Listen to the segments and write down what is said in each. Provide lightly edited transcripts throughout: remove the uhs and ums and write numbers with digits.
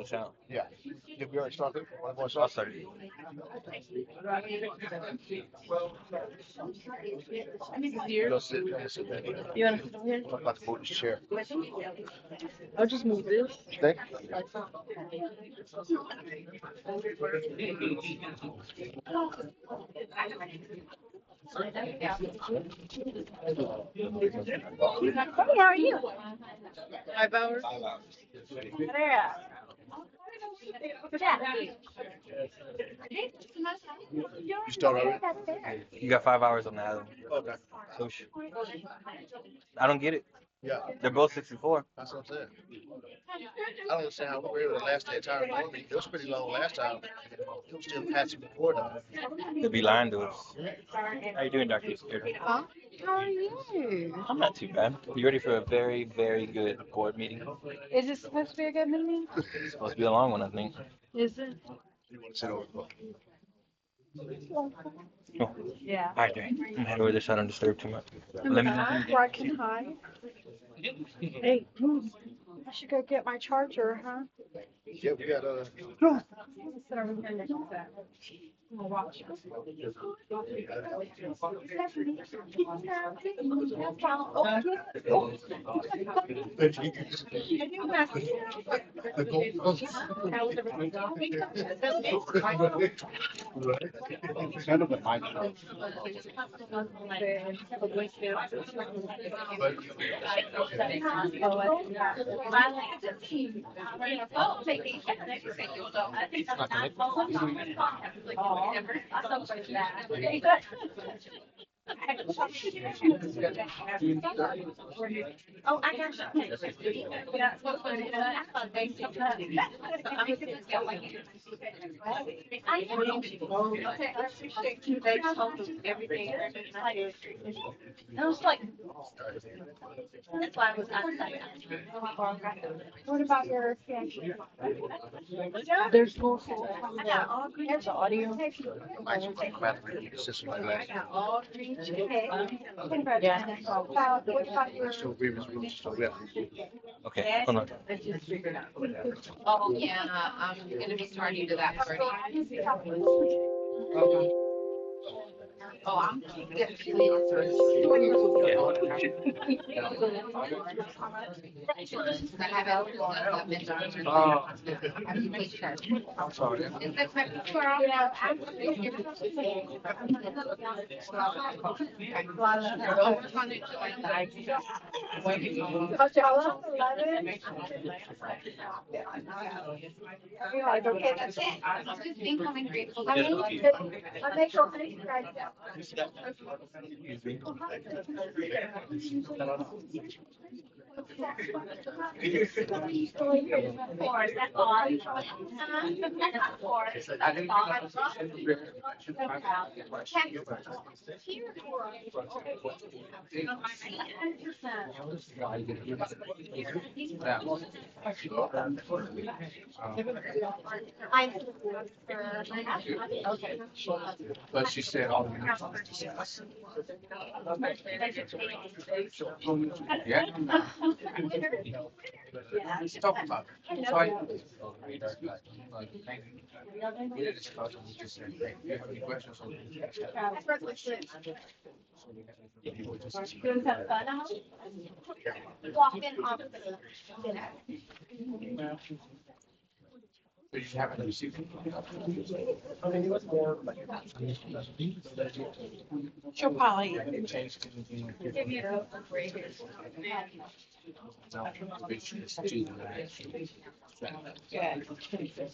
the channel. Yeah. Did we already start it? One more I'll shot? start it. Go sit there and sit there. You want to sit over here? I'm about to move this chair. I'll just move this. Stay. Hey, how are you? 5 hours. There. You start already? You got 5 hours on the island. Okay. Coach. I don't get it. Yeah, They're both 64. that's what I'm saying. I don't understand how we were able to last the entire movie. It was pretty long last time. It was still patchy before though. They'll be lying to us. How you doing, Dr. Scooter? Huh? How are you? I'm not too bad. You ready for a very, very good board meeting? Is it supposed to be a good meeting? It's supposed to be a long one, I think. Is it? You want to sit over? Oh. Yeah. All right, Dre. I'm gonna head over this. I don't disturb too much. Let me know. Where I can hide. Hey, I should go get my charger, huh? Yeah, we got Sit over here next to that. We'll watch. kind of a nice show. Oh, I got you. I everything. I was like, that's why I was outside. What about your family? There's no soul. I got all green. There's audio. Nice mathematical system like that. I got all green. Yeah. What about your? So we was so we have Okay, hold on. Oh, yeah, I'm gonna be starting to that party. Oh, I'm getting feelings. I have everything. Oh, I'm gonna take care. I'm sorry. Is that my Okay, that's it. I'm just being coming grateful. I make sure things right now. Okay. But she said all yeah. Let's talk about it. So we did discuss it, we just said, hey, do you have any questions on Walk in off But you haven't received it? She'll probably give you a break.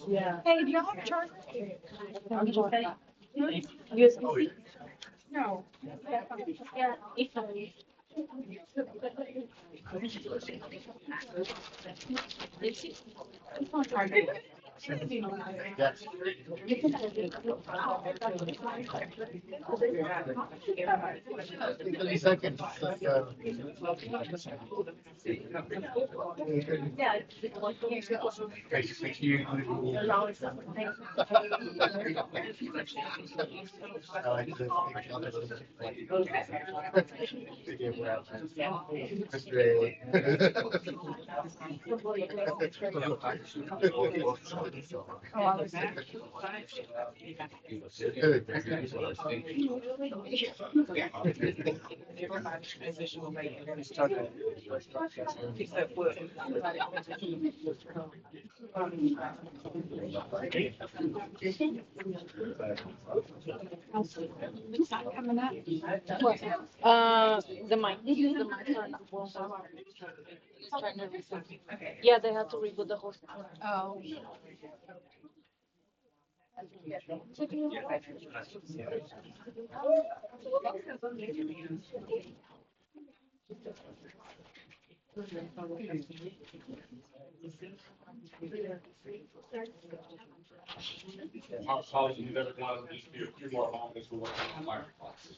Yeah. Hey, do you have a charger? USB? No. Yeah. Yes. 30 seconds. Thank you. I like to think about it a little bit. Coming up. The mic. The mic are not full. Trying to reset. Yeah, they have to reboot the whole system. Oh. How college you never done just be a few more moments for working on my classes.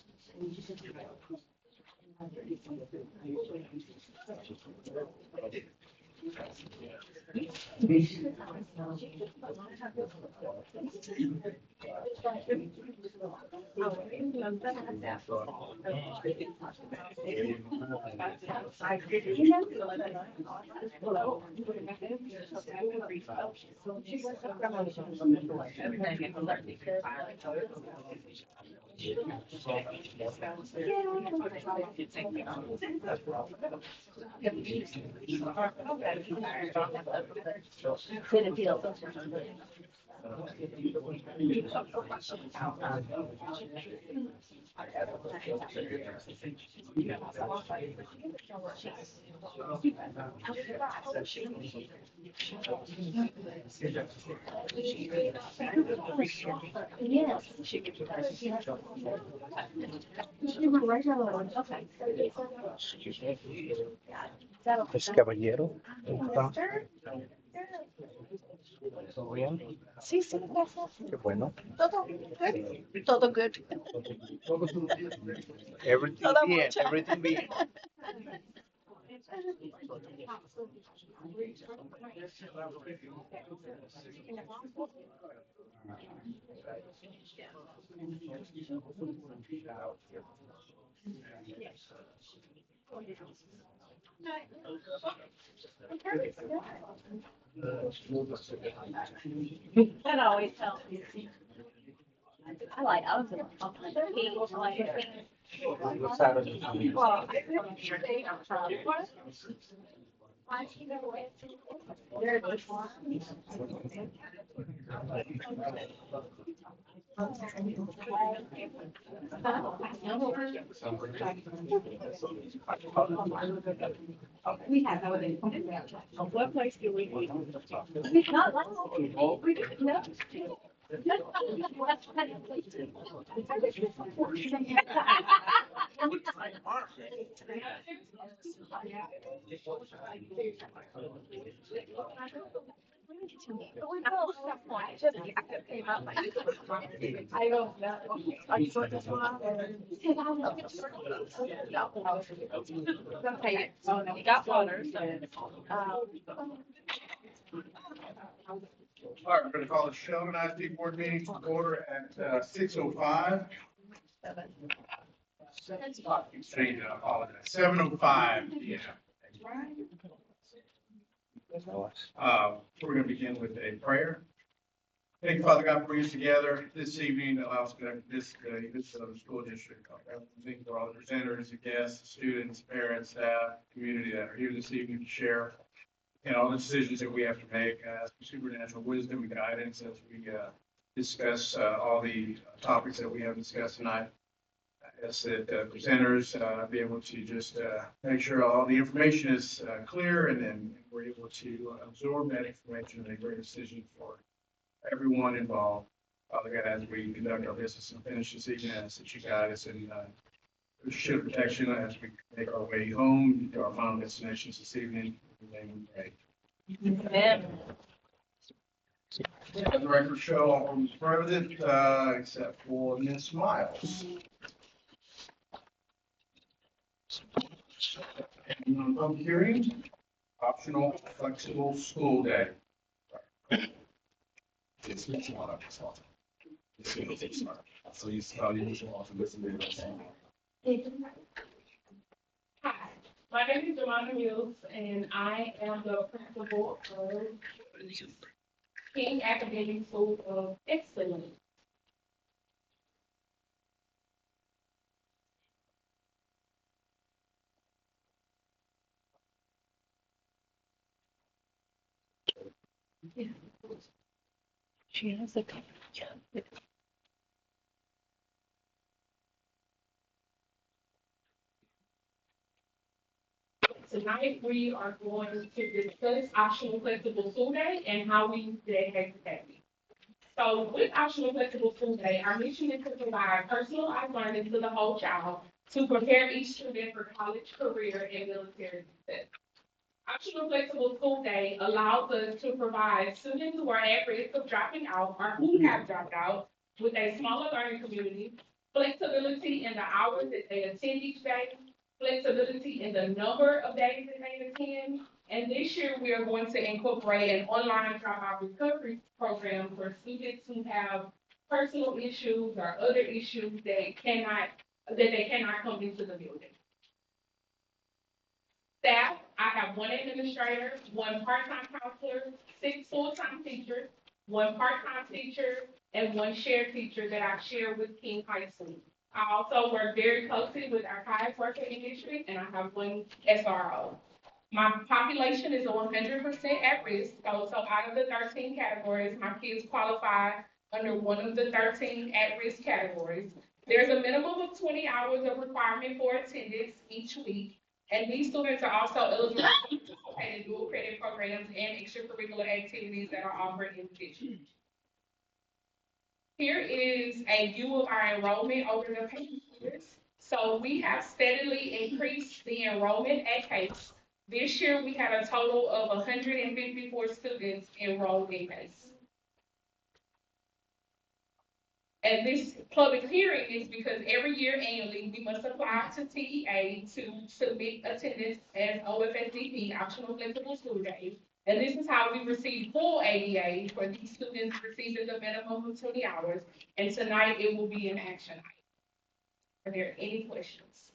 Pues caballero, ¿está todo bien? Sí, sí, gracias. Qué bueno. Todo good. Todo good. Everything Toda bien, mucha. everything bien. That always helps. I like, I was in we have no idea. What place do we eat? Not long. We didn't know. I don't know. I sort of okay, so we got water, so All right, we're going to call the Sheldon ISD board meeting to order at 6:05. Change it, I apologize. 7:05 p.m. We're going to begin with a prayer. Thank you, Father God, for bringing us together this evening that allows us to connect this school district. Thank you for all the presenters, the guests, the students, parents, staff, community that are here this evening to share and all the decisions that we have to make, ask for supernatural wisdom and guidance as we discuss all the topics that we have discussed tonight. As that presenters be able to just make sure all the information is clear, and then we're able to absorb that information and make great decisions for everyone involved. Father God, as we conduct our business and finish this evening, as that you guide us in shield protection as we make our way home to our final destinations this evening. In the name we pray. Amen. Let the record show all was present, except for Ms. Miles. And on public hearing, optional flexible school day. It's which one? So you start usually to listen to this. Hi, my name is Jemima Mills, and I am the principal of King Academic School of Excellence. She has a couple. Tonight, we are going to discuss optional flexible school day and how we use that effectively. So with optional flexible school day, our mission is to provide personalized learning to the whole child to prepare each student for college, career, and military success. Optional flexible school day allows us to provide students who are at risk of dropping out or who have dropped out with a smaller learning community, flexibility in the hours that they attend each day, flexibility in the number of days that they attend. And this year, we are going to incorporate an online dropout recovery program for students who have personal issues or other issues that they cannot come into the building. Staff, I have one administrator, one part-time counselor, 6 full-time teachers, one part-time teacher, and one shared teacher that I share with King High School. I also work very closely with our highest worker in district, and I have one SRO. My population is 100% at risk, so out of the 13 categories, my kids qualify under one of the 13 at-risk categories. There's a minimum of 20 hours of requirement for attendance each week. And these students are also eligible to participate in dual credit programs and extracurricular activities that are offered in the district. Here is a view of our enrollment over the past years. So we have steadily increased the enrollment at CASE. This year, we had a total of 154 students enrolled in CASE. And this public hearing is because every year annually, we must apply to TEA to submit attendance as OFSDP, optional flexible school days. And this is how we receive full ADA for these students receiving the minimum of 20 hours. And tonight it will be an action item. Are there any questions?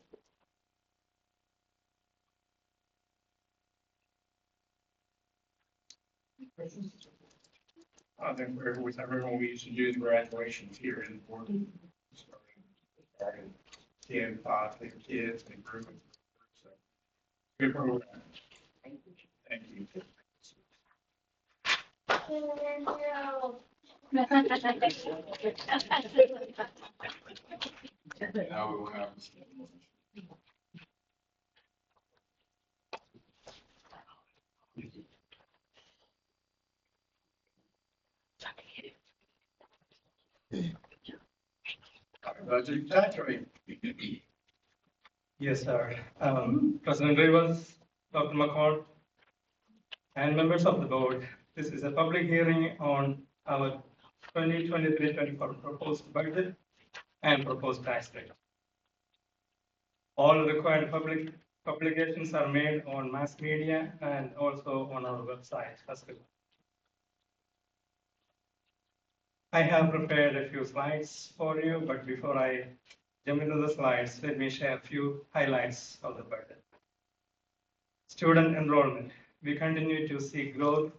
I think with everyone we used to do the graduations here in the board. Starting 10, 5, 6 kids and group. So, good program. Thank you. Now we will have. Budget tax rate. Yes, sir. President Rivers, Dr. McCord, and members of the board, this is a public hearing on our 2023-24 proposed budget and proposed tax rate. All required publications are made on mass media and also on our website as well. I have prepared a few slides for you, but before I jump into the slides, let me share a few highlights of the budget. Student enrollment. We continue to see growth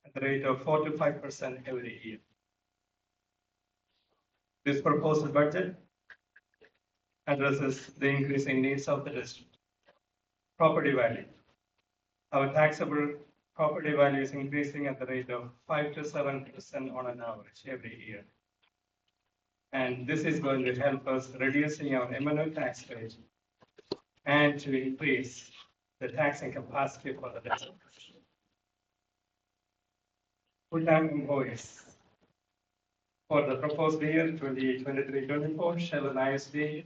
at the rate of 4 to 5% every year. This proposed budget addresses the increasing needs of the district. Property value. Our taxable property value is increasing at the rate of 5 to 7% on an average every year. And this is going to help us reducing our M&O tax rate and to increase the taxing capacity for the district. Full-time employees. For the proposed year 2023-24, Shell and ISD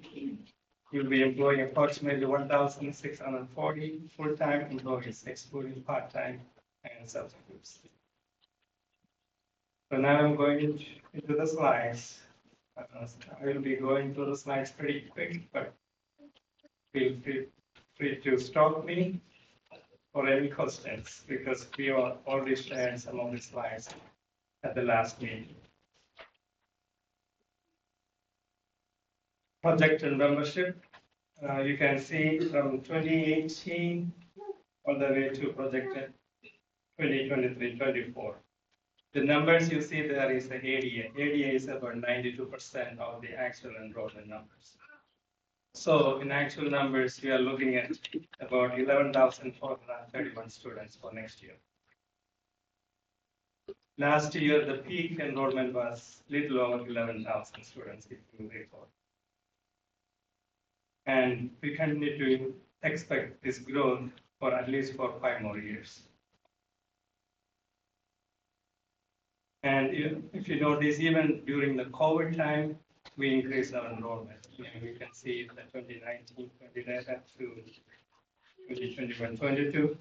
will be employing approximately 1,640 full-time employees, excluding part-time and substitutes. So now I'm going into the slides. I will be going through the slides pretty quick, but feel free to stop me for any questions because we are already shared some of the slides at the last meeting. Project and membership. You can see from 2018 all the way to projected 2023-24. The numbers you see there is the ADA. ADA is about 92% of the actual enrollment numbers. So in actual numbers, we are looking at about 11,431 students for next year. Last year, the peak enrollment was little over 11,000 students, if you recall. And we continue to expect this growth for at least for 5 more years. And if you notice, even during the COVID time, we increased our enrollment. We can see the 2019, 20 data to 2021, 22.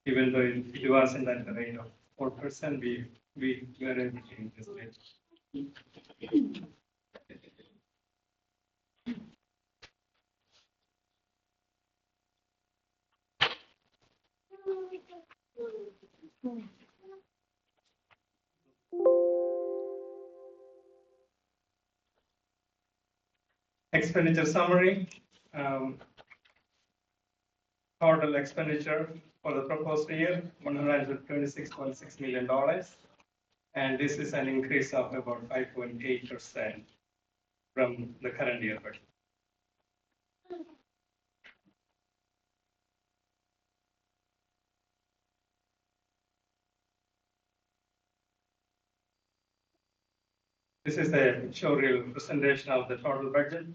Even though it wasn't at the rate of 4%, we were able to increase it. Expenditure summary. Total expenditure for the proposed year, $126.6 million. And this is an increase of about 5.8% from the current year budget. This is a pictorial presentation of the total budget.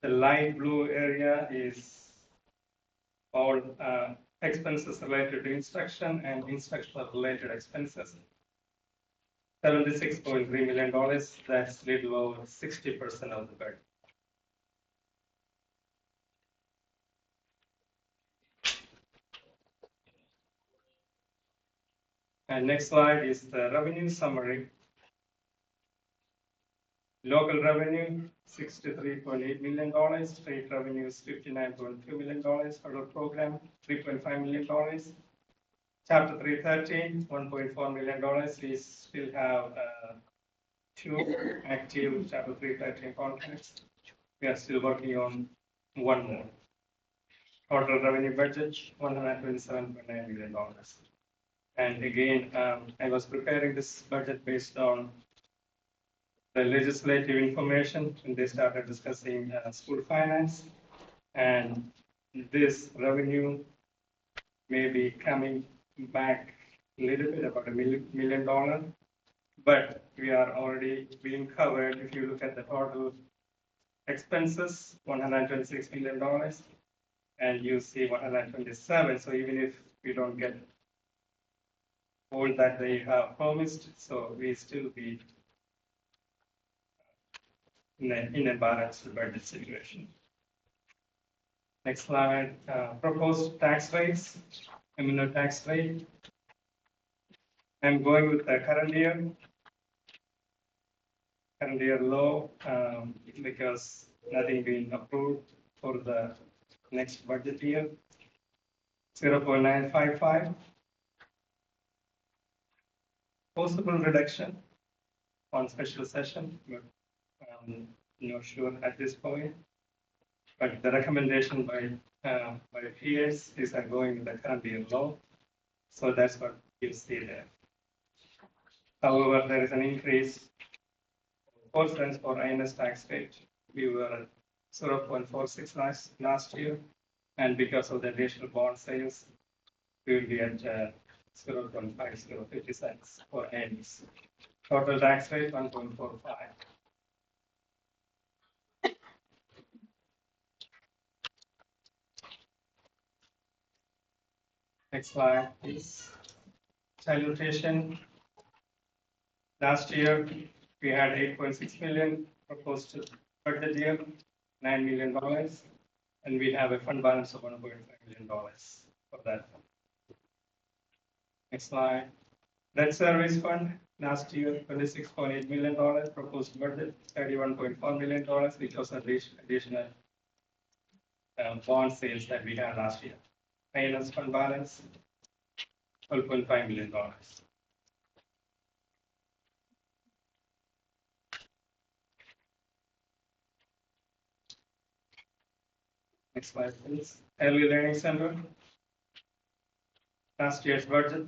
The light blue area is all expenses related to instruction and instructional related expenses. $76.3 million, that's little over 60% of the budget. And next slide is the revenue summary. Local revenue, $63.8 million. State revenue is $59.2 million. Federal program, $3.5 million. Chapter 313, $1.4 million. We still have 2 active Chapter 313 contracts. We are still working on 1 more. Total revenue budget, $127.9 million. And again, I was preparing this budget based on the legislative information when they started discussing school finance. And this revenue may be coming back a little bit, about $1 million. But we are already being covered. If you look at the total expenses, $126 million, and you see 127. So even if we don't get all that they have promised, so we still be in a balanced budget situation. Next slide, proposed tax rates, minimum tax rate. I'm going with the current year low, because nothing being approved for the next budget year, 0.955. Possible reduction on special session, but not sure at this point. But the recommendation by peers is going with the current year low, so that's what you see there. However, there is an increase of 4 cents for INS tax rate. We were at 0.46 last year, and because of the additional bond sales, we will be at 0.5050 cents for INS. Total tax rate 1.45. Next slide, please. Child nutrition. Last year, we had 8.6 million proposed to budget year, $9 million, and we have a fund balance of $1.5 million for that. Next slide. Debt service fund, last year, $26.8 million, proposed budget, $31.4 million, which was additional bond sales that we had last year. Maintenance fund balance, $12.5 million. Next slide, please. Early Learning Center. Last year's budget,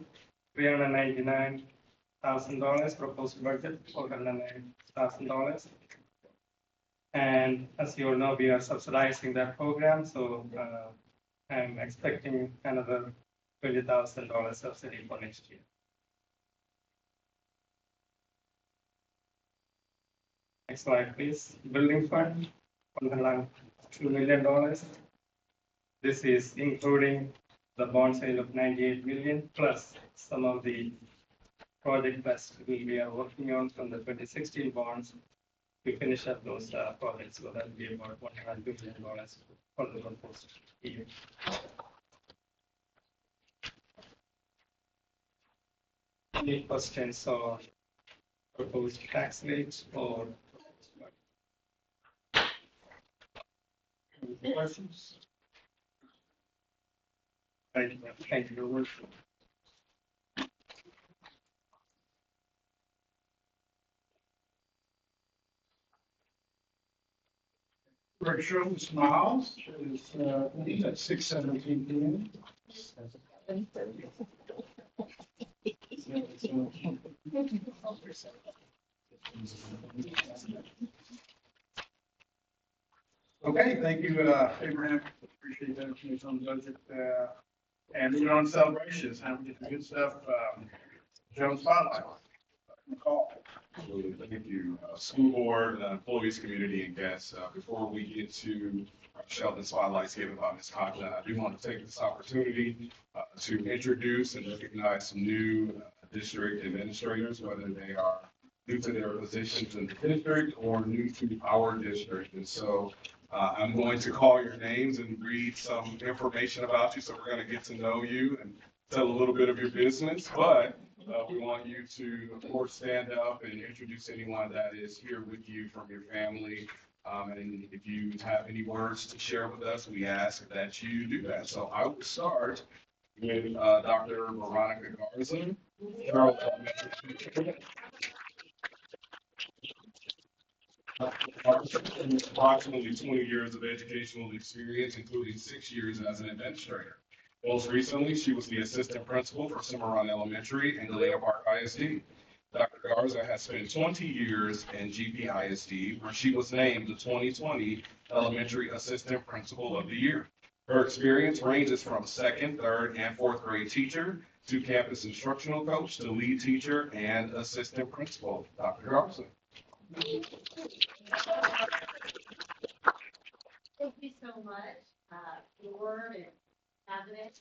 $399,000, proposed budget, $409,000. And as you all know, we are subsidizing that program, so I'm expecting another $20,000 subsidy for next year. Next slide, please. Building fund, $102 million. This is including the bond sale of $98 million plus some of the project that we are working on from the 2016 bonds to finish up those projects. So that will be about $102 million for the proposed year. Any questions on proposed tax rates or any questions? Thank you. Thank you very much. Rick Sherman smiles. It's at 6:17 p.m. Okay, thank you, Abraham. Appreciate that information on the budget. And we're on celebrations. Now we get the good stuff. Jones Spotlight. Call. Thank you, school board, employees, community, and guests. Before we get to Sheldon Spotlights given by Ms. Conklin, I do want to take this opportunity to introduce and recognize some new district administrators, whether they are new to their positions in the district or new to our district. And so I'm going to call your names and read some information about you. So we're going to get to know you and tell a little bit of your business, but we want you to, of course, stand up and introduce anyone that is here with you from your family. And if you have any words to share with us, we ask that you do that. So I will start with Dr. Veronica Garza. Approximately 20 years of educational experience, including 6 years as an administrator. Most recently, she was the assistant principal for Cimarron Elementary and Galena Park ISD. Dr. Garza has spent 20 years in GP ISD, where she was named the 2020 Elementary Assistant Principal of the Year. Her experience ranges from second, third, and fourth grade teacher to campus instructional coach to lead teacher and assistant principal. Dr. Garza. Thank you so much, board and cabinet.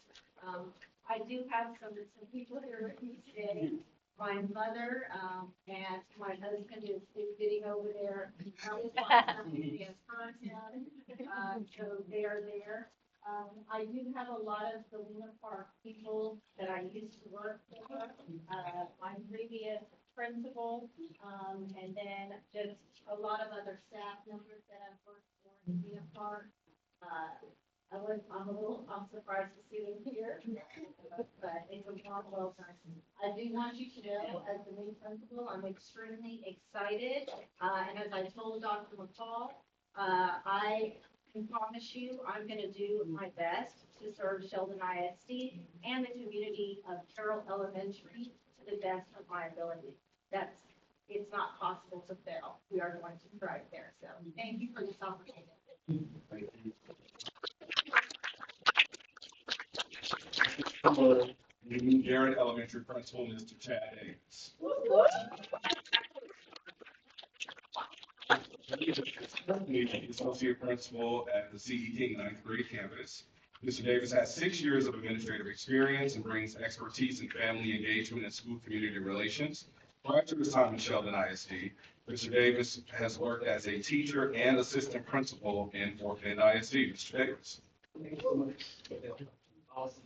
I do have some people here with me today. My mother and my husband is sitting over there. So they are there. I do have a lot of Galena Park people that I used to work for. My previous principal, and then just a lot of other staff members that I've worked for in Galena Park. I'm surprised to see them here, but it's a warm welcome. I do want you to know, as the new principal, I'm extremely excited. And as I told Dr. McCall, I can promise you I'm going to do my best to serve Sheldon ISD and the community of Carroll Elementary to the best of my ability. It's not possible to fail. We are going to thrive there. So thank you for this opportunity. Thank you. Garrett Elementary Principal, Mr. Chad Davis. He's the Associate Principal at the CE King 9th grade campus. Mr. Davis has 6 years of administrative experience and brings expertise in family engagement and school community relations. Prior to his time in Sheldon ISD, Mr. Davis has worked as a teacher and assistant principal in Fort Bend ISD. Mr. Davis. Awesome.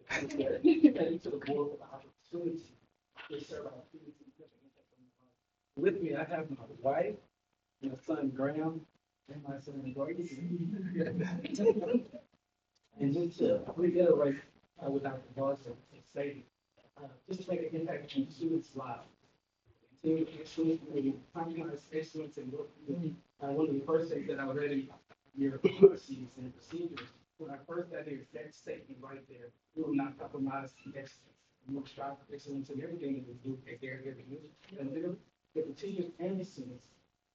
Thank you to the board for the opportunity wife, my son Graham, and my son Grace. And just to reiterate what Dr. Dawson said, just to make an impact on students' lives. Continue excellence, recognize excellence in what we do. One of the first things that I read in your policies and procedures, when I first got there, that statement right there, we will not compromise excellence. We will strive for excellence in everything that we do, take care of everything. And then the continued excellence,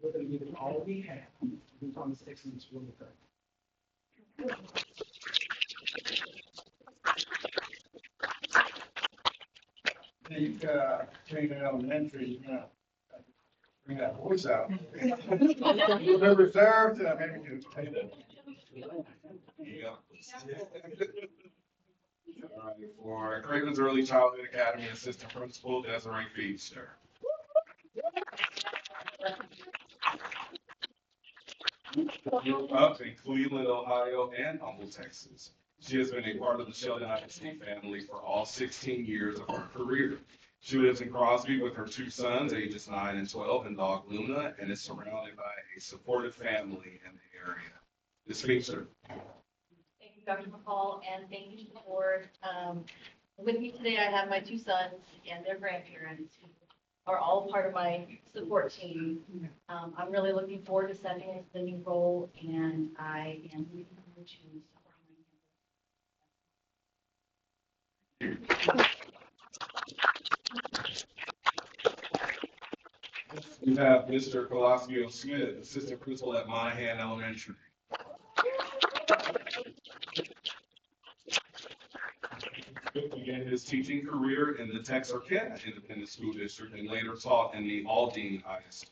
we're going to give it all we have. We promise excellence will occur. You've got Training Elementary, bring that voice out. They're reserved, maybe you can say that. Yeah. All right, for Craven's Early Childhood Academy Assistant Principal Desiree Feedster. Grew up in Cleveland, Ohio, and Humble, Texas. She has been a part of the Sheldon ISD family for all 16 years of her career. She lives in Crosby with her two sons, ages 9 and 12, and dog Luna, and is surrounded by a supportive family in the area. Ms. Feedster. Thank you, Dr. McCall, and thank you to the board. With me today, I have my two sons and their grandparents who are all part of my support team. I'm really looking forward to stepping into the new role, and I am looking forward to supporting We have Mr. Colosio Smith, Assistant Principal at Monahan Elementary. Smith began his teaching career in the Texarkana Independent School District and later taught in the Aldine ISD.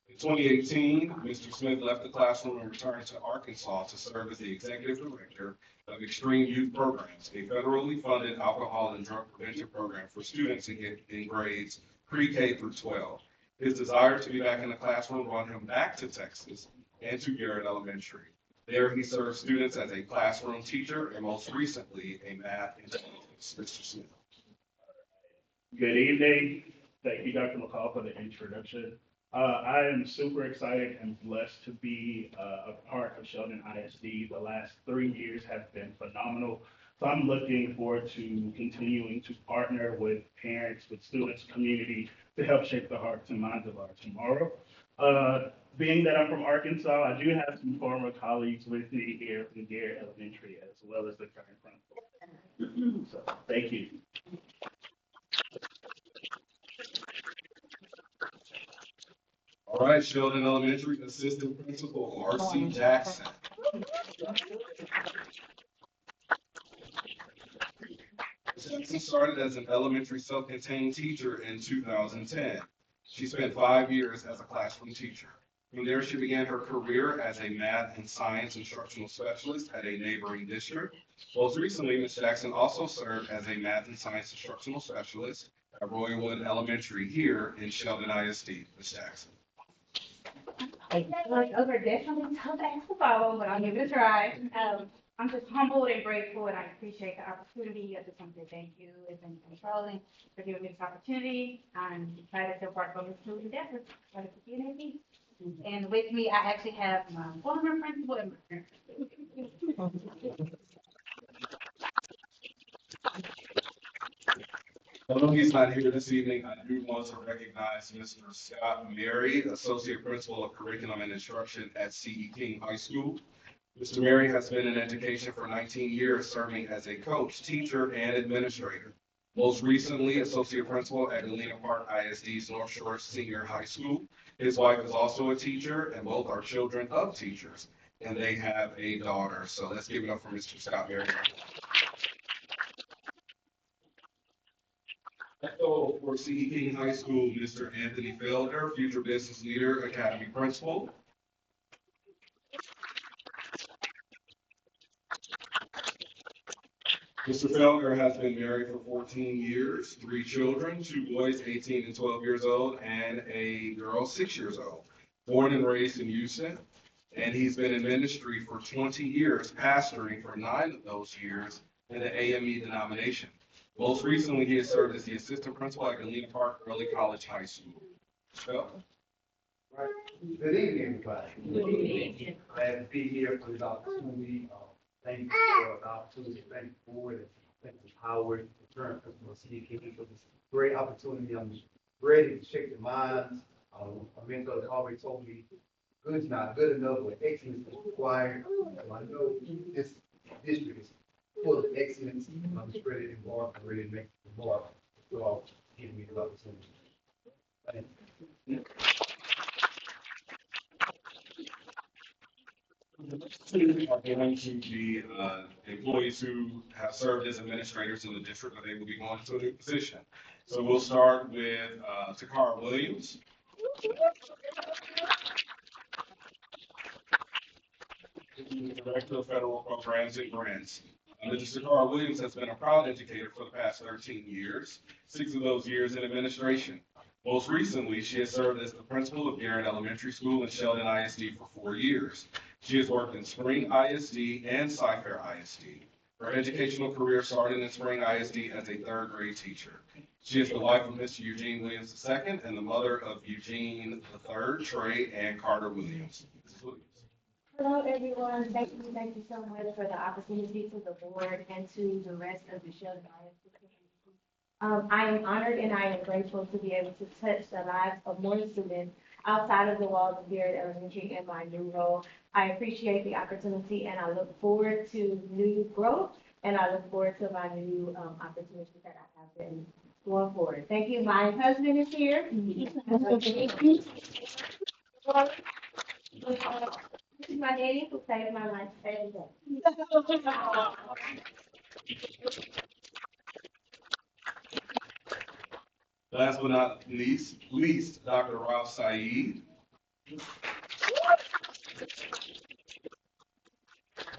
In 2018, Mr. Smith left the classroom and returned to Arkansas to serve as the Executive Director of Extreme Youth Programs, a federally funded alcohol and drug prevention program for students in grades pre-K through 12. His desire to be back in the classroom brought him back to Texas and to Garrett Elementary. There, he served students as a classroom teacher and most recently a math and Mr. Smith. Good evening. Thank you, Dr. McCall, for the introduction. I am super excited and blessed to be a part of Sheldon ISD. The last 3 years have been phenomenal. So I'm looking forward to continuing to partner with parents, with students, community to help shape the hearts and minds of our tomorrow. Being that I'm from Arkansas, I do have some former colleagues with me here from Garrett Elementary as well as the current principal. So thank you. All right, Sheldon Elementary Assistant Principal Marcy Jackson. Jackson started as an elementary self-contained teacher in 2010. She spent 5 years as a classroom teacher. From there, she began her career as a math and science instructional specialist at a neighboring district. Most recently, Ms. Jackson also served as a math and science instructional specialist at Royalwood Elementary here in Sheldon ISD. Ms. Jackson. Those are definitely tough acts to follow, but I'll give it a try. I'm just humbled and grateful, and I appreciate the opportunity. I just want to say thank you, Ms. Controlling, for giving me this opportunity. I'm excited to work on this new endeavor. And with me, I actually have my former principal and my Although he's not here this evening, I do want to recognize Mr. Scott Mary, Associate Principal of Curriculum and Instruction at C.E. King High School. Mr. Mary has been in education for 19 years, serving as a coach, teacher, and administrator. Most recently, Associate Principal at Galena Park ISD's North Shore Senior High School. His wife is also a teacher, and both are children of teachers, and they have a daughter. So let's give it up for Mr. Scott Mary. So for C.E. King High School, Mr. Anthony Felder, future business leader, academy principal. Mr. Felder has been married for 14 years, 3 children, 2 boys, 18 and 12 years old, and a girl, 6 years old. Born and raised in Houston, and he's been in ministry for 20 years, pastoring for 9 of those years in the AME denomination. Most recently, he has served as the assistant principal at Galena Park Early College High School. So, Right. Good evening, everybody. Good evening. Glad to be here for this opportunity. Thank you for the opportunity. Thank the board and thank you, Howard, the current principal of City King for this great opportunity. I'm ready to shake the minds. A mentor always told me, good's not good enough, but excellence is required. So I know this district is full of excellence. I'm just ready to embark. I'm ready to make the mark. So I'll give me the opportunity. Thank you. Are going to be employees who have served as administrators in the district, but they will be going to a new position. So we'll start with Takara Williams. Director of Federal Programs and Grants. Mrs. Takara Williams has been a proud educator for the past 13 years, 6 of those years in administration. Most recently, she has served as the principal of Garrett Elementary School and Sheldon ISD for 4 years. She has worked in Spring ISD and Cy-Fair ISD. Her educational career started in Spring ISD as a 3rd grade teacher. She is the wife of Mr. Eugene Williams II and the mother of Eugene III, Trey, and Carter Williams. Mrs. Williams. Hello, everyone. Thank you so much for the opportunity to the board and to the rest of the Sheldon ISD. I am honored and I am grateful to be able to touch the lives of more students outside of the walls of Garrett Elementary in my new role. I appreciate the opportunity and I look forward to new growth and I look forward to my new opportunities that I have been going forward. Thank you. My husband is here. This is my daddy who saved my life every day. Last but not least, Dr. Ralph Saeed.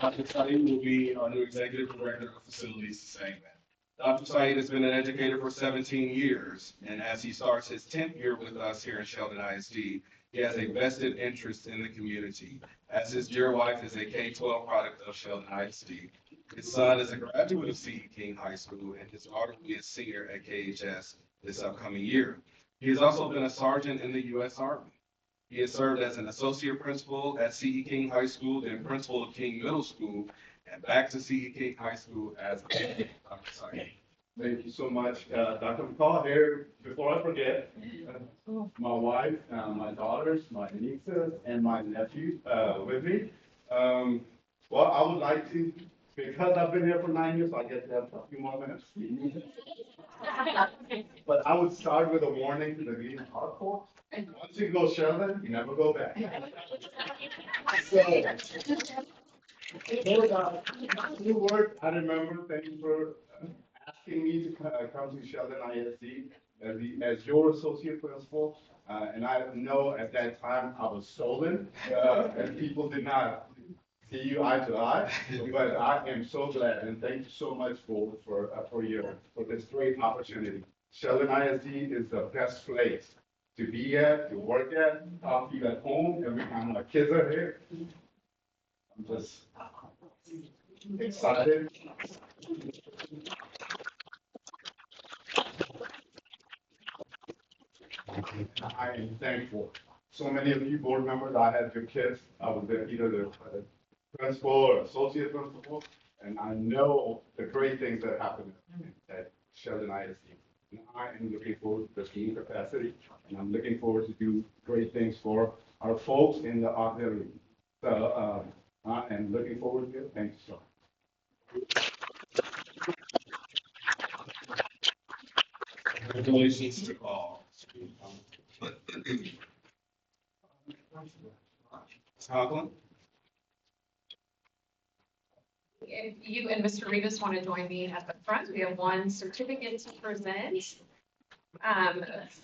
Dr. Saeed will be our new Executive Director of Facilities Sustainment. Dr. Saeed has been an educator for 17 years, and as he starts his 10th year with us here in Sheldon ISD, he has a vested interest in the community, as his dear wife is a K-12 product of Sheldon ISD. His son is a graduate of C.E. King High School, and his daughter will be a senior at KHS this upcoming year. He has also been a sergeant in the U.S. Army. He has served as an associate principal at C.E. King High School, then principal of King Middle School, and back to C.E. King High School as Dr. Saeed. Thank you so much, Dr. McCall. Here, before I forget, my wife, my daughters, my nieces, and my nephew with me. Well, I would like to, because I've been here for 9 years, I get to have a few more minutes. But I would start with a warning to the leading hardcore. Once you go Sheldon, you never go back. So, a few words I remember. Thank you for asking me to come to Sheldon ISD as your associate principal. And I know at that time I was stolen and people did not see you eye to eye. But I am so glad and thank you so much for this great opportunity. Sheldon ISD is the best place to be at, to work at. I'll feel at home every time my kids are here. I'm just excited. I am thankful. So many of you board members, I had your kids. I was either the principal or associate principal, and I know the great things that happen at Sheldon ISD. And I am looking forward to the team capacity, and I'm looking forward to do great things for our folks in the auxiliary. So I am looking forward to it. Thank you so much. Congratulations to all. Ms. Conklin? If you and Mr. Rivas want to join me at the front, we have one certificate to present.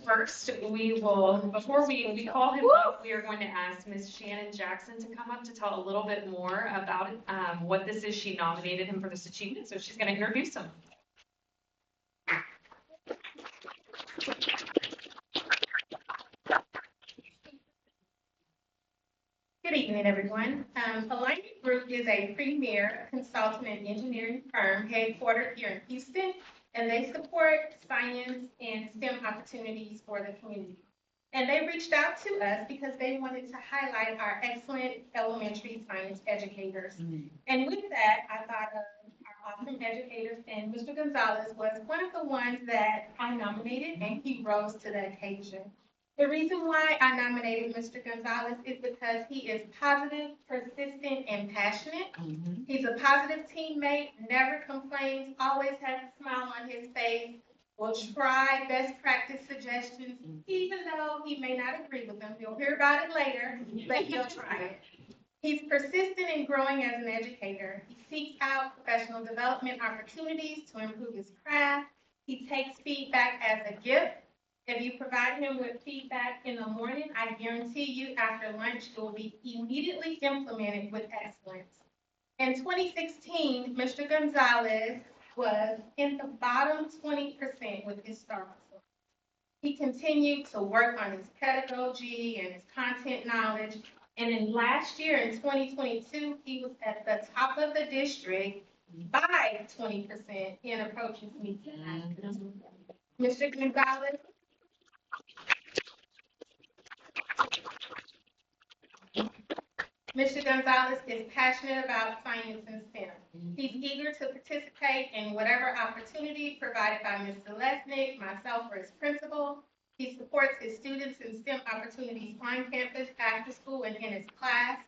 First, before we call him up, we are going to ask Ms. Shannon Jackson to come up to tell a little bit more about what this is. She nominated him for this achievement, so she's going to introduce him. Good evening, everyone. Alignment Group is a premier consulting and engineering firm headquartered here in Houston, and they support science and STEM opportunities for the community. And they reached out to us because they wanted to highlight our excellent elementary science educators. And with that, I thought of our awesome educators, and Mr. Gonzalez was one of the ones that I nominated, and he rose to the occasion. The reason why I nominated Mr. Gonzalez is because he is positive, persistent, and passionate. He's a positive teammate, never complains, always has a smile on his face, will try best practice suggestions, even though he may not agree with them. You'll hear about it later, but he'll try it. He's persistent in growing as an educator. He seeks out professional development opportunities to improve his craft. He takes feedback as a gift. If you provide him with feedback in the morning, I guarantee you after lunch it will be immediately implemented with excellence. In 2016, Mr. Gonzalez was in the bottom 20% with his star score. He continued to work on his pedagogy and his content knowledge. And in last year, in 2022, he was at the top of the district by 20% in approaches meets and actions. Mr. Gonzalez. Mr. Gonzalez is passionate about science and STEM. He's eager to participate in whatever opportunity provided by Ms. Selesnik, myself, or his principal. He supports his students in STEM opportunities on campus, after school, and in his class.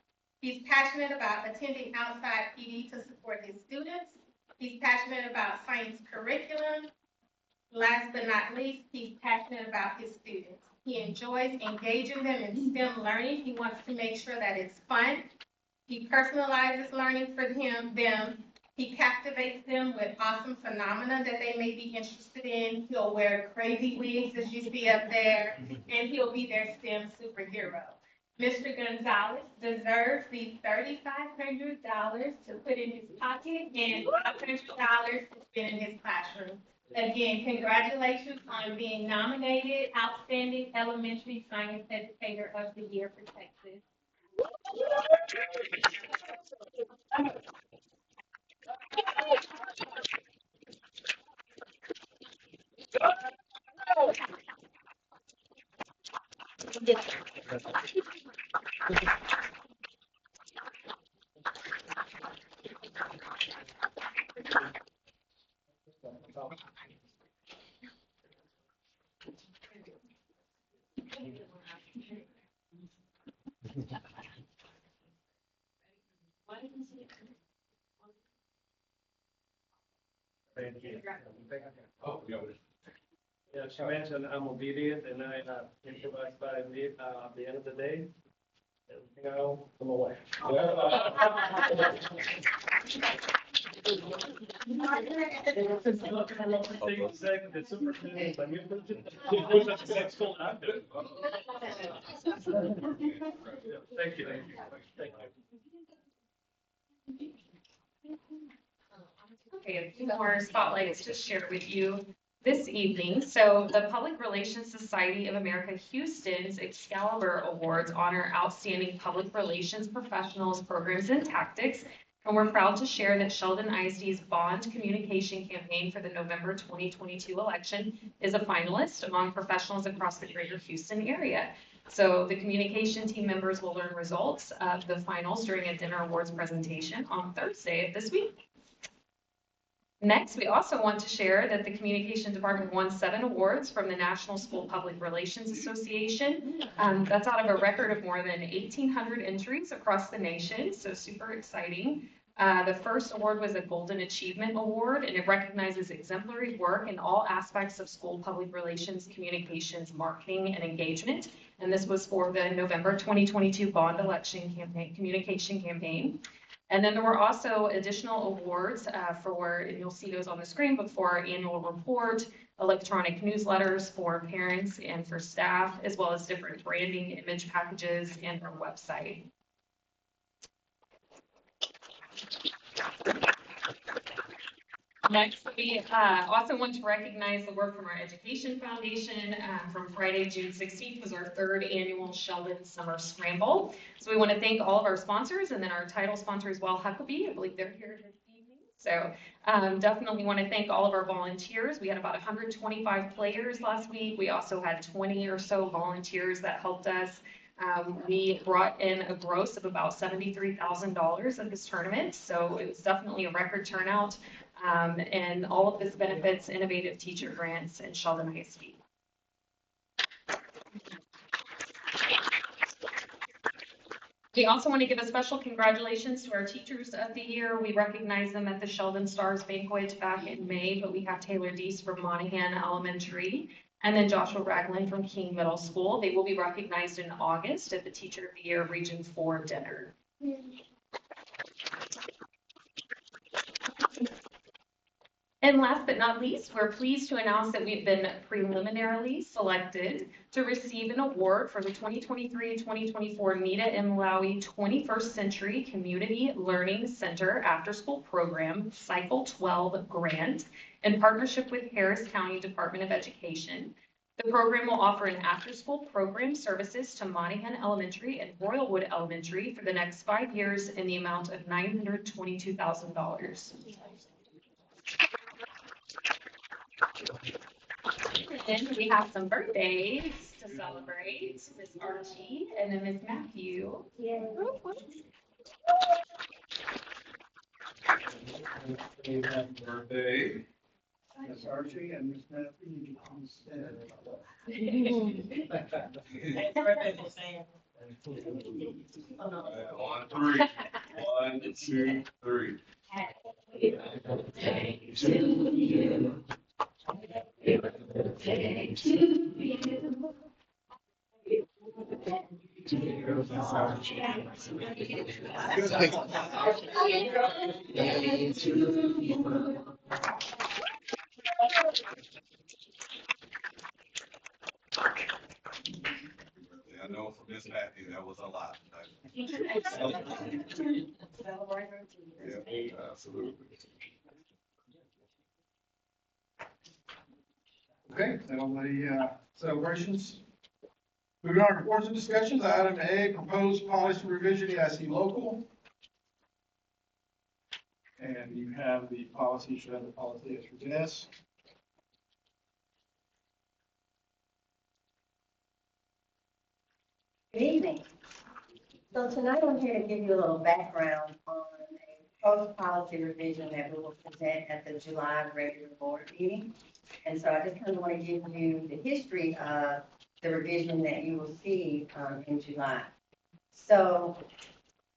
He's passionate about attending outside PD to support his students. He's passionate about science curriculum. Last but not least, he's passionate about his students. He enjoys engaging them in STEM learning. He wants to make sure that it's fun. He personalizes learning for them. He captivates them with awesome phenomena that they may be interested in. He'll wear crazy wigs, as you see up there, and he'll be their STEM superhero. Mr. Gonzalez deserves these $3,500 to put in his pocket and $500 to spend in his classroom. Again, congratulations on being nominated Outstanding Elementary Science Educator of the Year for Texas. Thank you. Oh, yeah, she mentioned I'm obedient and I improvise by me at the end of the day. Everything else, I'm away. Thank you. Thank you. Okay, a few more spotlights to share with you this evening. So the Public Relations Society of America Houston's Excalibur Awards honor outstanding public relations professionals, programs, and tactics. And we're proud to share that Sheldon ISD's Bond Communication Campaign for the November 2022 election is a finalist among professionals across the greater Houston area. So the communication team members will learn results of the finals during a dinner awards presentation on Thursday of this week. Next, we also want to share that the Communication Department won 7 awards from the National School Public Relations Association. That's out of a record of more than 1,800 entries across the nation, so super exciting. The first award was a Golden Achievement Award, and it recognizes exemplary work in all aspects of school public relations, communications, marketing, and engagement. And this was for the November 2022 bond election campaign, communication campaign. And then there were also additional awards for, and you'll see those on the screen, but for our annual report, electronic newsletters for parents and for staff, as well as different branding image packages and our website. Next, we also want to recognize the work from our Education Foundation. From Friday, June 16th was our 3rd annual Sheldon Summer Scramble. So we want to thank all of our sponsors and then our title sponsor as well, Huckabee. I believe they're here this evening. So definitely want to thank all of our volunteers. We had about 125 players last week. We also had 20 or so volunteers that helped us. We brought in a gross of about $73,000 at this tournament, so it was definitely a record turnout. And all of this benefits innovative teacher grants in Sheldon ISD. We also want to give a special congratulations to our teachers of the year. We recognize them at the Sheldon Stars Banquet back in May, but we have Taylor Deese from Monahan Elementary and then Joshua Ragland from King Middle School. They will be recognized in August at the Teacher of the Year Region 4 dinner. And last but not least, we're pleased to announce that we've been preliminarily selected to receive an award for the 2023-2024 Nita M. Lowey 21st Century Community Learning Center After School Program Cycle 12 Grant in partnership with Harris County Department of Education. The program will offer an after-school program services to Monahan Elementary and Royalwood Elementary for the next 5 years in the amount of $922,000. And we have some birthdays to celebrate. Miss Archie and then Miss Matthew. Yeah. Birthday. Miss Archie and Miss Matthew. On three. 1, 2, 3. Happy birthday to you. Happy birthday to you. Dear Miss Archie, happy birthday to you. I know for Miss Matthew, that was a lot. Yeah, absolutely. Okay, so the celebrations. Moving on to reports and discussions. Item A, proposed policy revision, ISD local. And you have the policy, you should have the policy as your desk. Good evening. So tonight I'm here to give you a little background on a proposed policy revision that we will present at the July regular board meeting. And so I just kind of want to give you the history of the revision that you will see in July. So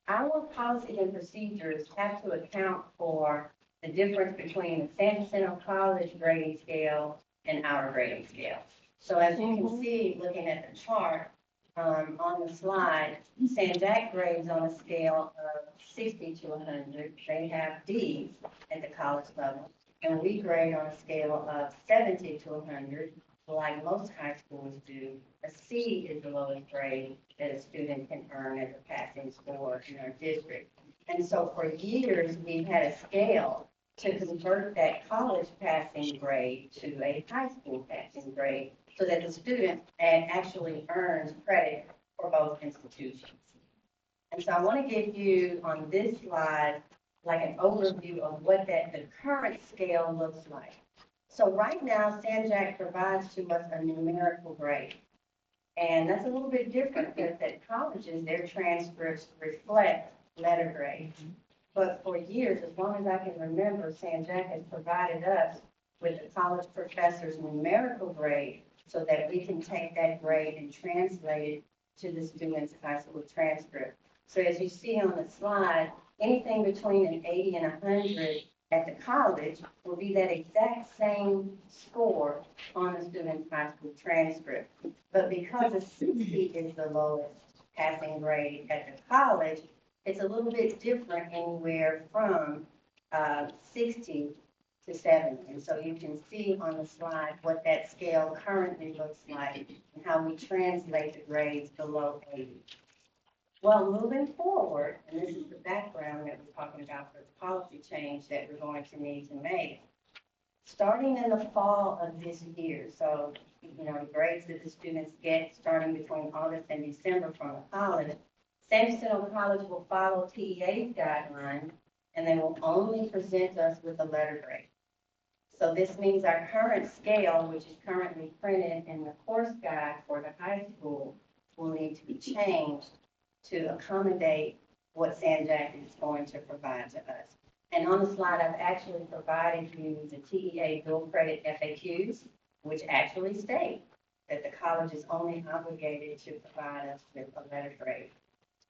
our policy and procedures have to account for the difference between the San Jacinto College grading scale and our grading scale. So as you can see, looking at the chart, on the slide, San Jac grades on a scale of 60 to 100. They have D's at the college level, and we grade on a scale of 70 to 100, like most high schools do. A C is the lowest grade that a student can earn as a passing score in our district. And so for years, we've had a scale to convert that college passing grade to a high school passing grade, so that the student actually earns credit for both institutions. And so I want to give you on this slide like an overview of what the current scale looks like. So right now, San Jac provides to us a numerical grade. And that's a little bit different because at colleges, their transcripts reflect letter grades. But for years, as long as I can remember, San Jac has provided us with the college professor's numerical grade, so that we can take that grade and translate it to the student's high school transcript. So as you see on the slide, anything between an 80 and 100 at the college will be that exact same score on the student's high school transcript. But because a 60 is the lowest passing grade at the college, it's a little bit different anywhere from 60 to 70. And so you can see on the slide what that scale currently looks like and how we translate the grades below 80. Well, moving forward, and this is the background that we're talking about for the policy change that we're going to need to make. Starting in the fall of this year, so, you know, the grades that the students get starting between August and December from the college, San Jacinto College will follow TEA's guidelines and they will only present us with a letter grade. So this means our current scale, which is currently printed in the course guide for the high school, will need to be changed to accommodate what San Jac is going to provide to us. And on the slide, I've actually provided you the TEA dual credit FAQs, which actually state that the college is only obligated to provide us with a letter grade.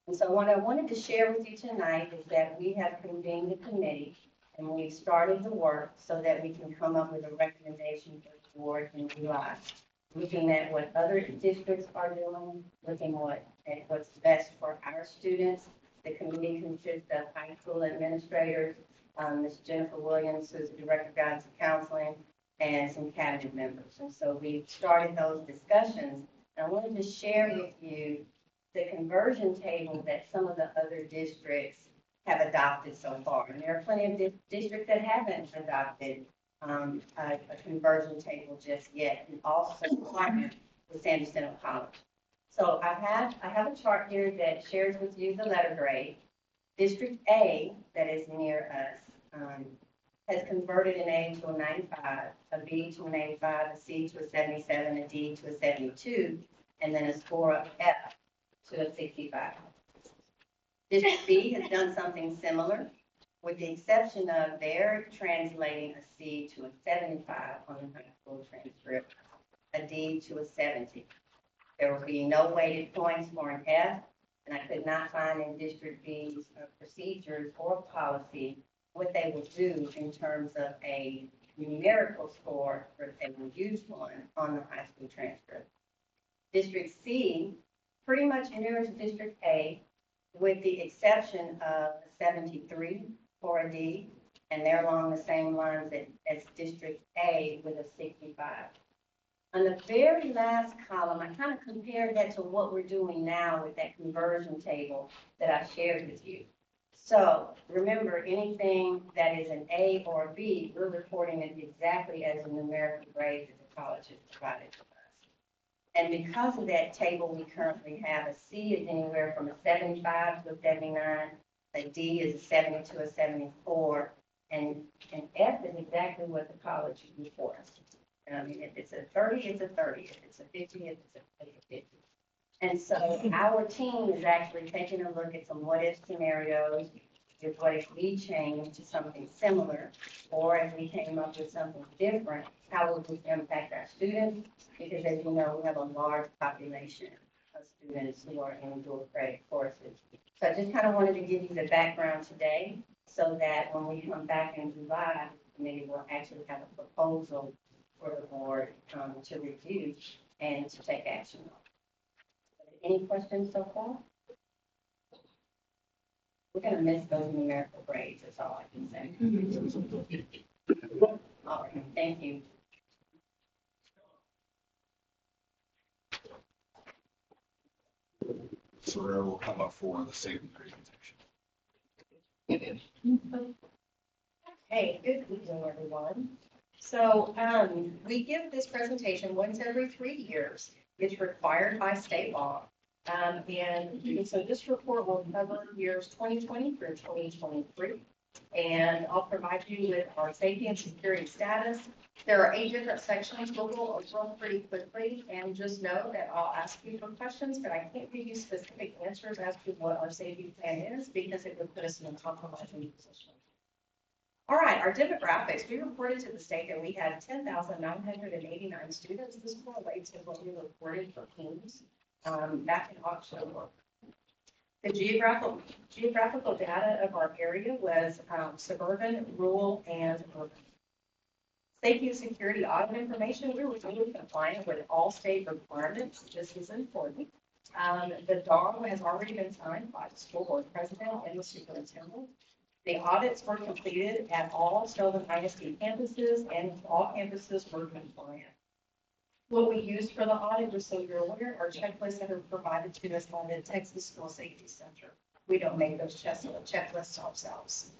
And so what I wanted to share with you tonight is that we have convened a committee and we've started the work so that we can come up with a recommendation for the board in July. Looking at what other districts are doing, looking at what's best for our students. The committee consists of high school administrators, Ms. Jennifer Williams, who's the Director of Guidance and Counseling, and some cabinet members. And so we've started those discussions. And I wanted to share with you the conversion table that some of the other districts have adopted so far. And there are plenty of districts that haven't adopted a conversion table just yet, and also partnered with San Jacinto College. So I have a chart here that shares with you the letter grade. District A, that is near us, has converted an A to a 95, a B to an 85, a C to a 77, a D to a 72, and then a score of F to a 65. District B has done something similar, with the exception of they're translating a C to a 75 on the high school transcript, a D to a 70. There will be no weighted points for an F, and I could not find in District B's procedures or policy what they will do in terms of a numerical score that they will use one on the high school transcript. District C pretty much mirrors District A, with the exception of 73 for a D, and they're along the same lines as District A with a 65. On the very last column, I kind of compared that to what we're doing now with that conversion table that I shared with you. So remember, anything that is an A or a B, we're reporting it exactly as a numerical grade that the college has provided to us. And because of that table, we currently have a C is anywhere from a 75 to a 79, a D is a 70 to a 74, and an F is exactly what the college reports. I mean, if it's a 30, it's a 30. If it's a 50, it's a 50. And so our team is actually taking a look at some what-if scenarios. If what if we change to something similar, or if we came up with something different, how would this impact our students? Because as you know, we have a large population of students who are in dual credit courses. So I just kind of wanted to give you the background today so that when we come back in July, the committee will actually have a proposal for the board to review and to take action on. Any questions so far? We're going to miss those numerical grades, that's all I can say. All right, thank you. Ferrer will come up for the safety presentation. Hey, good evening, everyone. So we give this presentation once every 3 years. It's required by state law. And so this report will cover years 2020 through 2023. And I'll provide you with our safety and security status. There are 8 different sections. We'll go over them pretty quickly, and just know that I'll ask you for questions, but I can't give you specific answers as to what our safety plan is because it would put us in a compromising position. All right, our demographics. We reported to the state that we had 10,989 students. This correlates to what we reported for Kings back in October. The geographical data of our area was suburban, rural, and urban. Safety and security audit information. We were fully compliant with all state requirements. This is important. The DAW has already been signed by the school board president and the superintendent. The audits were completed at all Sheldon ISD campuses, and all campuses were compliant. What we used for the audit, just so you're aware, are checklists that are provided to us by the Texas School Safety Center. We don't make those checklists ourselves.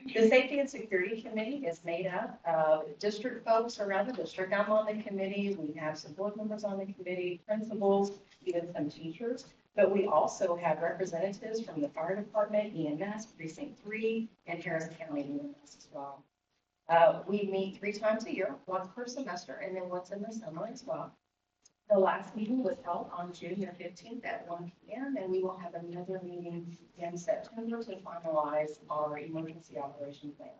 The Safety and Security Committee is made up of district folks around the district. I'm on the committee. We have some board members on the committee, principals, even some teachers. But we also have representatives from the fire department, EMS, precinct 3, and Harris County EMS as well. We meet 3 times a year, once per semester, and then once in the summer as well. The last meeting was held on June the 15th at 1 p.m. and we will have another meeting in September to finalize our emergency operation plans.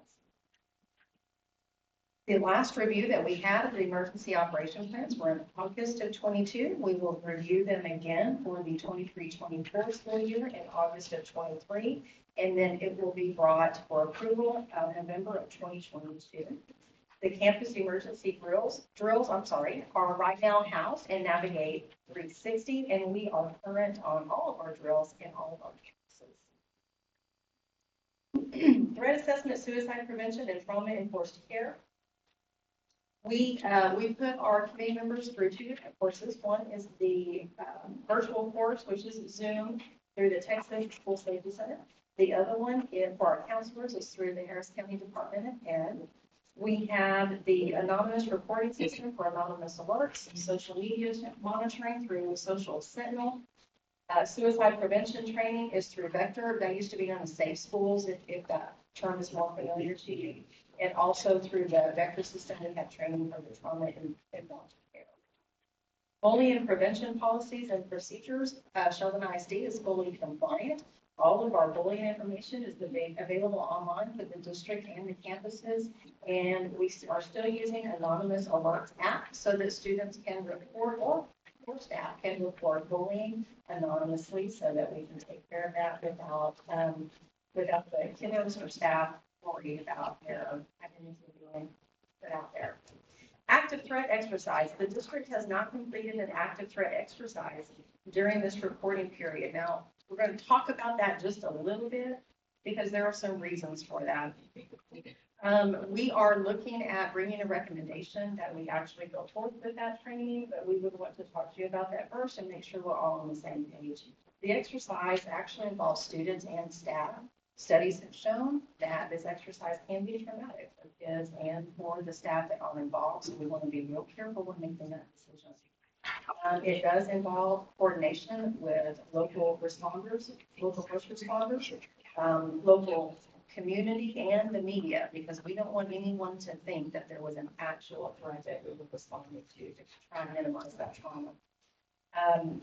The last review that we had of the emergency operation plans were in August of 22. We will review them again for the 23-24 school year in August of 23, and then it will be brought for approval in November of 2022. The campus emergency drills, are right now housed in Navigate 360, and we are current on all of our drills in all of our campuses. Threat assessment, suicide prevention, and trauma-enforced care. We put our committee members through 2 different courses. One is the virtual course, which is Zoom through the Texas School Safety Center. The other one for our counselors is through the Harris County Department of Ed. We have the anonymous reporting system for anonymous alerts, social media monitoring through Social Sentinel. Suicide prevention training is through Vector. That used to be known as Safe Schools, if that term is more familiar to you. And also through the Vector system, we have training for the trauma and long-term care. Bullying prevention policies and procedures. Sheldon ISD is fully compliant. All of our bullying information is available online for the district and the campuses, and we are still using anonymous alerts app so that students can report or staff can report bullying anonymously so that we can take care of that without the kiddos or staff worried about their identity being put out there. Active threat exercise. The district has not completed an active threat exercise during this reporting period. Now, we're going to talk about that just a little bit because there are some reasons for that. We are looking at bringing a recommendation that we actually go forth with that training, but we would want to talk to you about that first and make sure we're all on the same page. The exercise actually involves students and staff. Studies have shown that this exercise can be traumatic for kids and for the staff that are involved, so we want to be real careful when making that decision. It does involve coordination with local responders, local first responders, local community, and the media, because we don't want anyone to think that there was an actual threat that we were responding to try and minimize that trauma.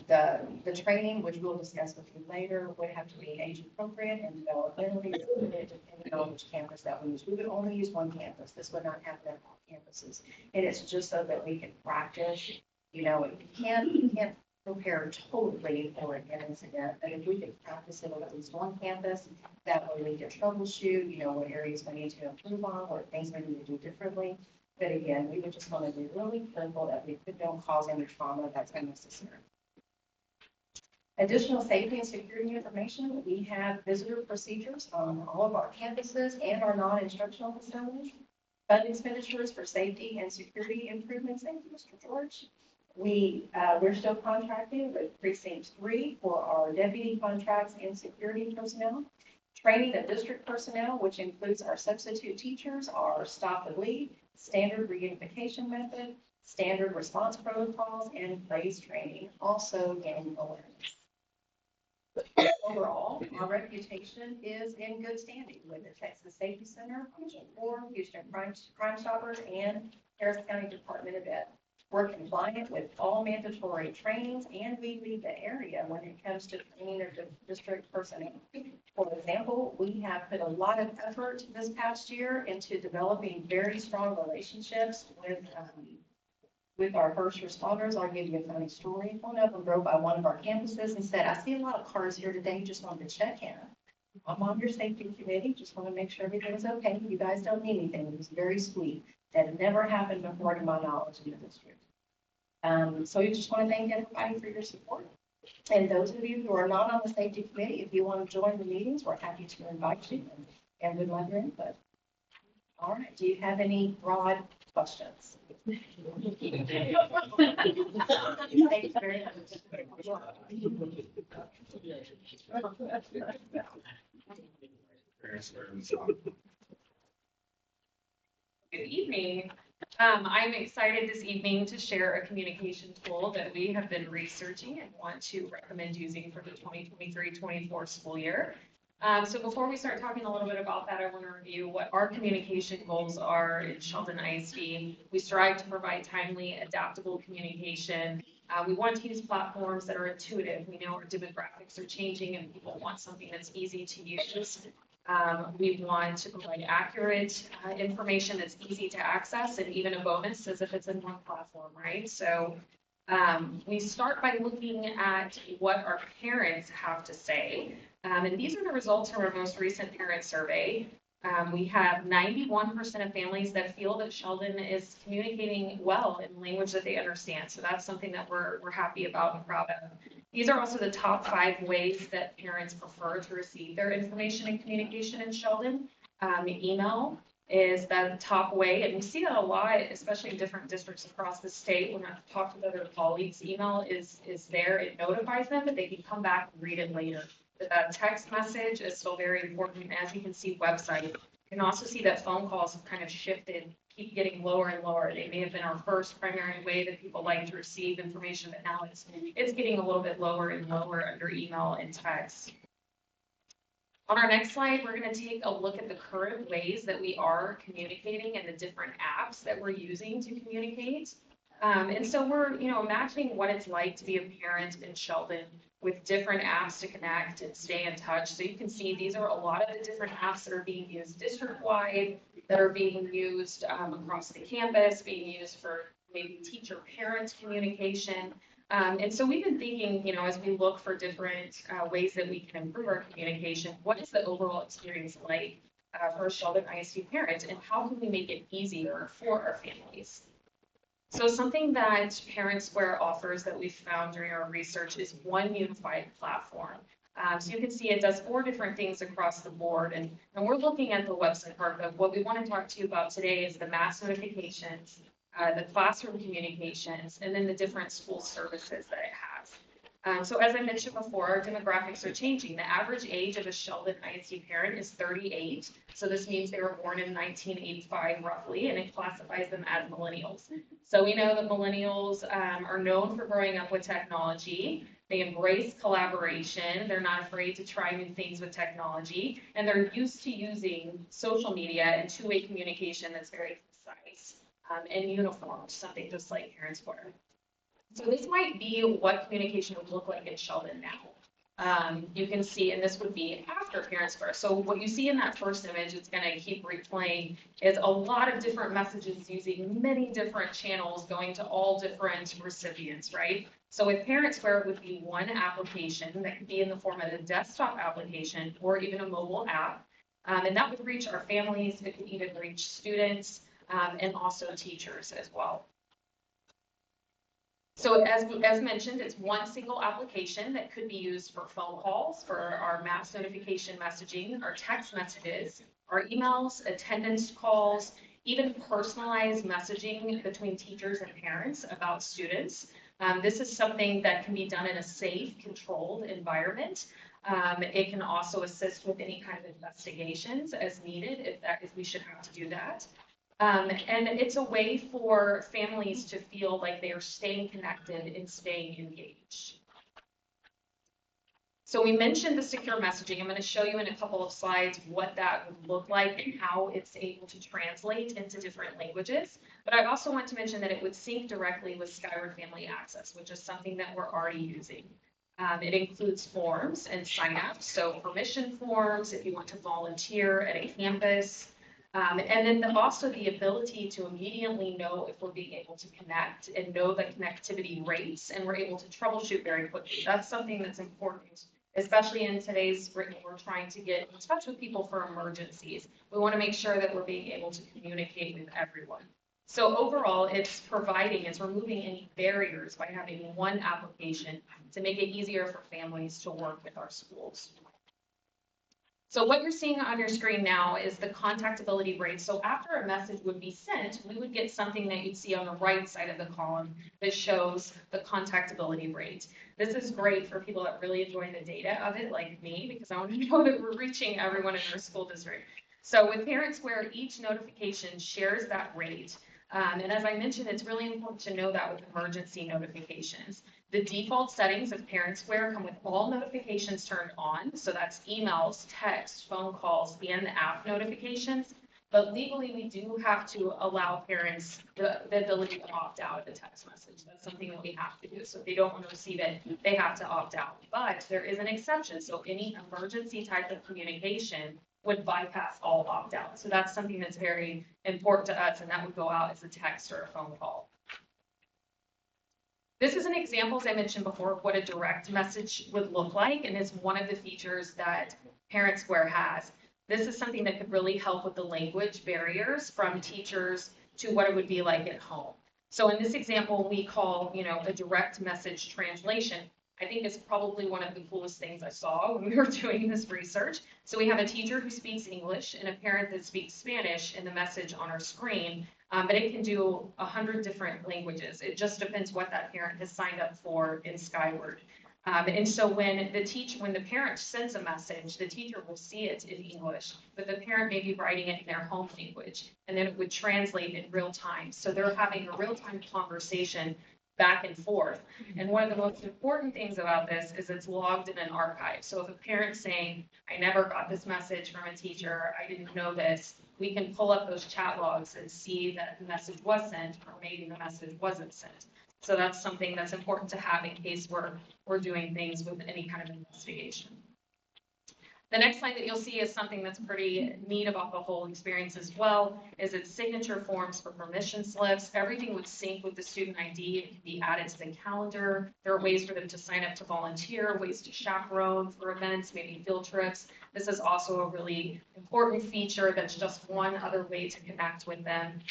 The training, which we'll discuss with you later, would have to be age appropriate and developmentally depending on which campus that we use. We would only use one campus. This would not happen at all campuses. And it's just so that we can practice. You know, you can't prepare totally for an incident, but if we could practice it on at least one campus, that way we can troubleshoot, you know, what areas we need to improve on, or things we need to do differently. But again, we would just want to be really careful that we don't cause any trauma that's unnecessary. Additional safety and security information. We have visitor procedures on all of our campuses and our non-instructional facilities. Fund expenditures for safety and security improvements. Thank you, Mr. George. We're still contracting with Precinct 3 for our deputy contracts and security personnel. Training of district personnel, which includes our substitute teachers, our stop and lead, standard reunification method, standard response protocols, and phase training, also gaining awareness. Overall, our reputation is in good standing with the Texas Safety Center, Houston Crime Stoppers, and Harris County Department of Ed. We're compliant with all mandatory trainings, and we lead the area when it comes to training of district personnel. For example, we have put a lot of effort this past year into developing very strong relationships with our first responders. I'll give you a funny story. One of them drove by one of our campuses and said, "I see a lot of cars here today, just wanted to check in. I'm on your safety committee, just want to make sure everything's okay. You guys don't need anything." It was very sweet. That had never happened before to my knowledge in the district. So we just want to thank everybody for your support. And those of you who are not on the safety committee, if you want to join the meetings, we're happy to invite you and we'd love your input. All right, do you have any broad questions? Thank you very much. Good evening. I'm excited this evening to share a communication tool that we have been researching and want to recommend using for the 2023-24 school year. So before we start talking a little bit about that, I want to review what our communication goals are in Sheldon ISD. We strive to provide timely, adaptable communication. We want to use platforms that are intuitive. We know our demographics are changing and people want something that's easy to use. We want to provide accurate information that's easy to access, and even a bonus as if it's in one platform, right? So we start by looking at what our parents have to say. And these are the results from our most recent parent survey. We have 91% of families that feel that Sheldon is communicating well in language that they understand. So that's something that we're happy about and proud of. These are also the top 5 ways that parents prefer to receive their information and communication in Sheldon. Email is the top way, and we see that a lot, especially in different districts across the state. When I've talked with other colleagues, email is there. It notifies them, but they can come back and read it later. Text message is still very important. As you can see, website. You can also see that phone calls have kind of shifted, keep getting lower and lower. They may have been our first primary way that people like to receive information, but now it's getting a little bit lower and lower under email and text. On our next slide, we're going to take a look at the current ways that we are communicating and the different apps that we're using to communicate. And so we're, imagining what it's like to be a parent in Sheldon with different apps to connect and stay in touch. So you can see these are a lot of the different apps that are being used district-wide, that are being used across the campus, being used for maybe teacher-parent communication. And so we've been thinking, as we look for different ways that we can improve our communication, what is the overall experience like for a Sheldon ISD parent, and how can we make it easier for our families? So something that Parent Square offers that we found during our research is one unified platform. So you can see it does 4 different things across the board, and we're looking at the website part of what we want to talk to you about today is the mass notifications, the classroom communications, and then the different school services that it has. So as I mentioned before, our demographics are changing. The average age of a Sheldon ISD parent is 38. So this means they were born in 1985 roughly, and it classifies them as millennials. So we know that millennials are known for growing up with technology. They embrace collaboration. They're not afraid to try new things with technology, and they're used to using social media and two-way communication that's very concise and uniform, something just like Parent Square. So this might be what communication would look like in Sheldon now. You can see, and this would be after Parent Square. So what you see in that first image, it's going to keep replaying, is a lot of different messages using many different channels going to all different recipients, right? So with Parent Square, it would be one application that could be in the form of a desktop application or even a mobile app. And that would reach our families. It could even reach students and also teachers as well. So as mentioned, it's one single application that could be used for phone calls, for our mass notification messaging, our text messages, our emails, attendance calls, even personalized messaging between teachers and parents about students. This is something that can be done in a safe, controlled environment. It can also assist with any kind of investigations as needed, if we should have to do that. And it's a way for families to feel like they are staying connected and staying engaged. So we mentioned the secure messaging. I'm going to show you in a couple of slides what that would look like and how it's able to translate into different languages. But I also want to mention that it would sync directly with Skyward Family Access, which is something that we're already using. It includes forms and sign-ups, so permission forms if you want to volunteer at a campus. And then also the ability to immediately know if we're being able to connect and know the connectivity rates, and we're able to troubleshoot very quickly. That's something that's important, especially in today's written. We're trying to get in touch with people for emergencies. We want to make sure that we're being able to communicate with everyone. So overall, it's removing any barriers by having one application to make it easier for families to work with our schools. So what you're seeing on your screen now is the contactability rate. So after a message would be sent, we would get something that you'd see on the right side of the column that shows the contactability rate. This is great for people that really enjoy the data of it, like me, because I want to know that we're reaching everyone in our school district. So with Parent Square, each notification shares that rate. And as I mentioned, it's really important to know that with emergency notifications. The default settings of Parent Square come with all notifications turned on. So that's emails, text, phone calls, and the app notifications. But legally, we do have to allow parents the ability to opt out of the text message. That's something that we have to do. So if they don't want to receive it, they have to opt out. But there is an exception. So any emergency type of communication would bypass all opt-out. So that's something that's very important to us, and that would go out as a text or a phone call. This is an example, as I mentioned before, of what a direct message would look like, and is one of the features that Parent Square has. This is something that could really help with the language barriers from teachers to what it would be like at home. So in this example, we call, a direct message translation. I think it's probably one of the coolest things I saw when we were doing this research. So we have a teacher who speaks English and a parent that speaks Spanish in the message on our screen, but it can do 100 different languages. It just depends what that parent has signed up for in Skyward. And so when the parent sends a message, the teacher will see it in English, but the parent may be writing it in their home language, and then it would translate in real time. So they're having a real-time conversation back and forth. And one of the most important things about this is it's logged in an archive. So if a parent's saying, I never got this message from a teacher, I didn't know this, we can pull up those chat logs and see that the message was sent, or maybe the message wasn't sent. So that's something that's important to have in case we're doing things with any kind of investigation. The next slide that you'll see is something that's pretty neat about the whole experience as well, is its signature forms for permission slips. Everything would sync with the student ID. It can be added to the calendar. There are ways for them to sign up to volunteer, ways to chaperone for events, maybe field trips. This is also a really important feature that's just one other way to connect with them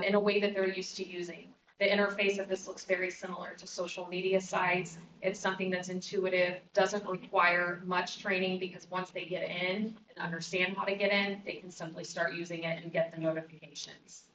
in a way that they're used to using. The interface of this looks very similar to social media sites. It's something that's intuitive, doesn't require much training, because once they get in and understand how to get in, they can simply start using it and get the notifications.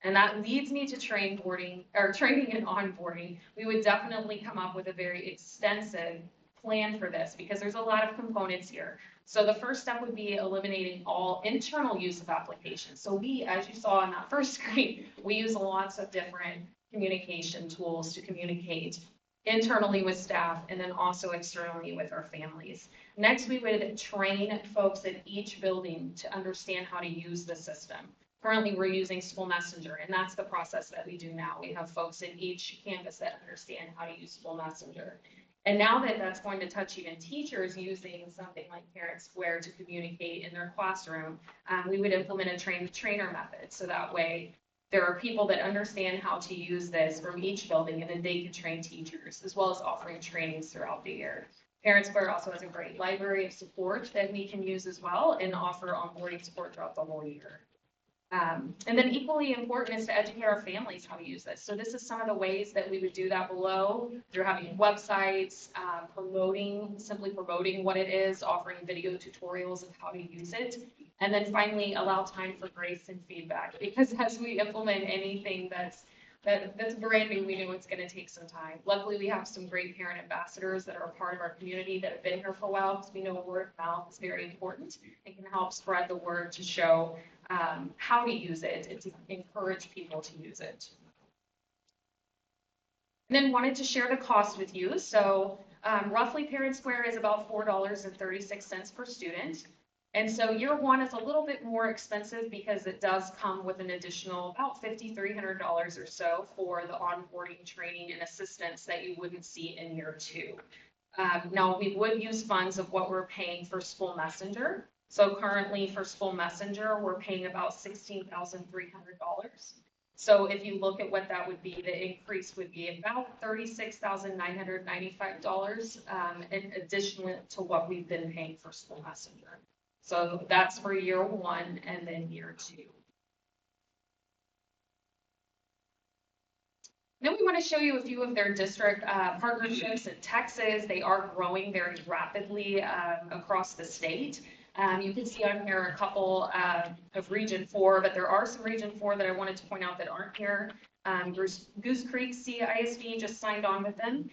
And that leads me to training and onboarding. We would definitely come up with a very extensive plan for this, because there's a lot of components here. So the first step would be eliminating all internal use of applications. So we, as you saw on that first screen, we use lots of different communication tools to communicate internally with staff and then also externally with our families. Next, we would train folks at each building to understand how to use the system. Currently, we're using School Messenger, and that's the process that we do now. We have folks in each campus that understand how to use School Messenger. And now that that's going to touch even teachers using something like Parent Square to communicate in their classroom, we would implement a train-the-trainer method. So that way, there are people that understand how to use this from each building, and then they can train teachers, as well as offering trainings throughout the year. Parent Square also has a great library of support that we can use as well, and offer onboarding support throughout the whole year. And then equally important is to educate our families how to use this. So this is some of the ways that we would do that below, through having websites, simply promoting what it is, offering video tutorials of how to use it. And then finally, allow time for grace and feedback, because as we implement anything that's brand new, we know it's going to take some time. Luckily, we have some great parent ambassadors that are a part of our community that have been here for a while, because we know word of mouth is very important and can help spread the word to show how to use it and to encourage people to use it. And then wanted to share the cost with you. So roughly Parent Square is about $4.36 per student. And so year one is a little bit more expensive, because it does come with an additional about $5,300 or so for the onboarding, training, and assistance that you wouldn't see in year two. Now, we would use funds of what we're paying for School Messenger. So currently for School Messenger, we're paying about $16,300. So if you look at what that would be, the increase would be about $36,995 in addition to what we've been paying for School Messenger. So that's for year one and then year two. Then we want to show you a few of their district partnerships in Texas. They are growing very rapidly across the state. You can see on here a couple of Region 4, but there are some Region 4 that I wanted to point out that aren't here. Goose Creek CISD just signed on with them.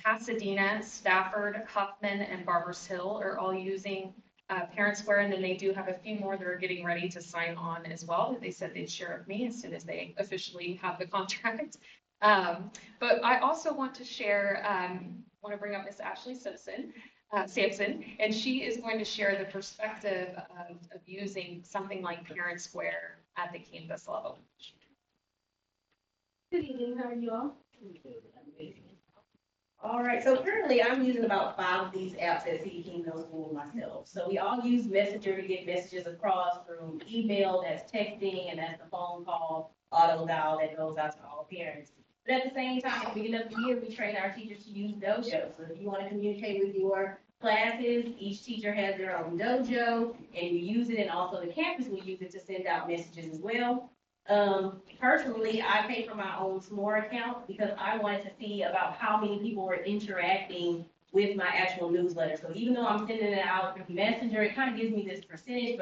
Pasadena, Stafford, Huffman, and Barbers Hill are all using Parent Square, and then they do have a few more that are getting ready to sign on as well. They said they'd share with me as soon as they officially have the contract. But I also want to share, want to bring up Miss Ashley Sampson, and she is going to share the perspective of using something like Parent Square at the campus level. Good evening, how are you all? All right, so currently I'm using about 5 of these apps at City King Middle School myself. So we all use Messenger to get messages across through email, that's texting, and that's the phone call, auto dial that goes out to all parents. But at the same time, at the beginning of the year, we train our teachers to use Dojo. So if you want to communicate with your classes, each teacher has their own Dojo, and you use it, and also the campus will use it to send out messages as well. Personally, I pay for my own SMORE account because I wanted to see about how many people were interacting with my actual newsletter. So even though I'm sending it out through Messenger, it kind of gives me this percentage,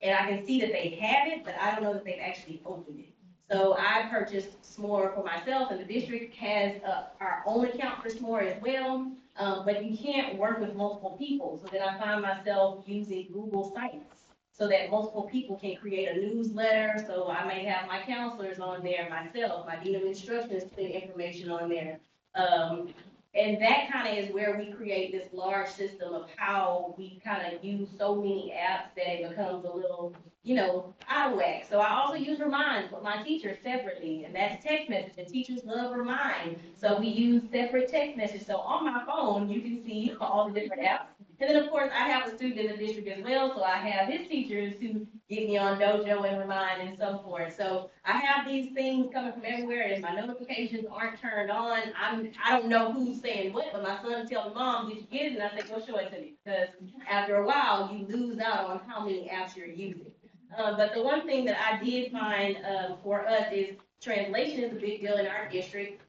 and I can see that they have it, but I don't know that they've actually opened it. So I purchased SMORE for myself, and the district has our own account for SMORE as well, but you can't work with multiple people. So then I find myself using Google Sites so that multiple people can create a newsletter. So I may have my counselors on there, myself, my dean of instruction is putting information on there. And that kind of is where we create this large system of how we kind of use so many apps that it becomes a little, out of whack. So I also use Remind for my teachers separately, and that's text message, and teachers love Remind. So we use separate text messages. So on my phone, you can see all the different apps. And then, of course, I have a student in the district as well, so I have his teachers who get me on Dojo and Remind and so forth. So I have these things coming from everywhere, and if my notifications aren't turned on, I don't know who's saying what, but my son will tell me, Mom, did you get it? And I say, go show it to me, because after a while, you lose out on how many apps you're using. But the one thing that I did find for us is translation is a big deal in our district.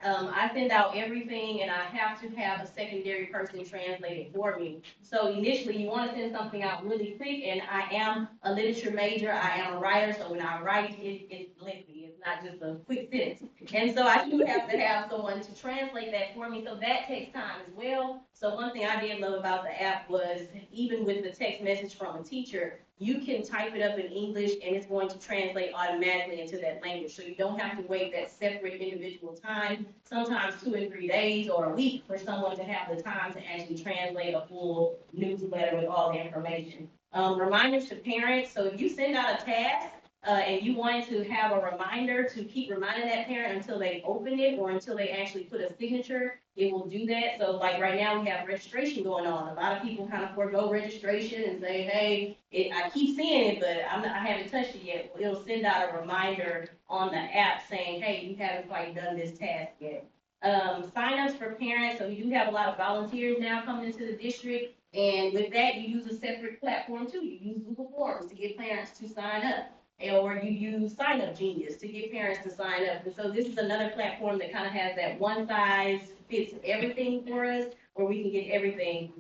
I send out everything, and I have to have a secondary person translate it for me. So initially, you want to send something out really quick, and I am a literature major. I am a writer, so when I write, it's lengthy. It's not just a quick sentence. And so I do have to have someone to translate that for me, so that takes time as well. So one thing I did love about the app was, even with the text message from a teacher, you can type it up in English and it's going to translate automatically into that language. So you don't have to wait that separate individual time, sometimes 2 and 3 days or a week for someone to have the time to actually translate a full newsletter with all the information. Reminders to parents. So if you send out a task and you want to have a reminder to keep reminding that parent until they open it or until they actually put a signature, it will do that. So like right now we have registration going on. A lot of people kind of forego registration and say, hey, I keep seeing it, but I haven't touched it yet. It'll send out a reminder on the app saying, hey, you haven't quite done this task yet. Sign-ups for parents. So we do have a lot of volunteers now coming into the district. And with that, you use a separate platform too. You use Google Forms to get parents to sign up. Or you use Sign Up Genius to get parents to sign up. And so this is another platform that kind of has that one size fits everything for us, where we can get everything.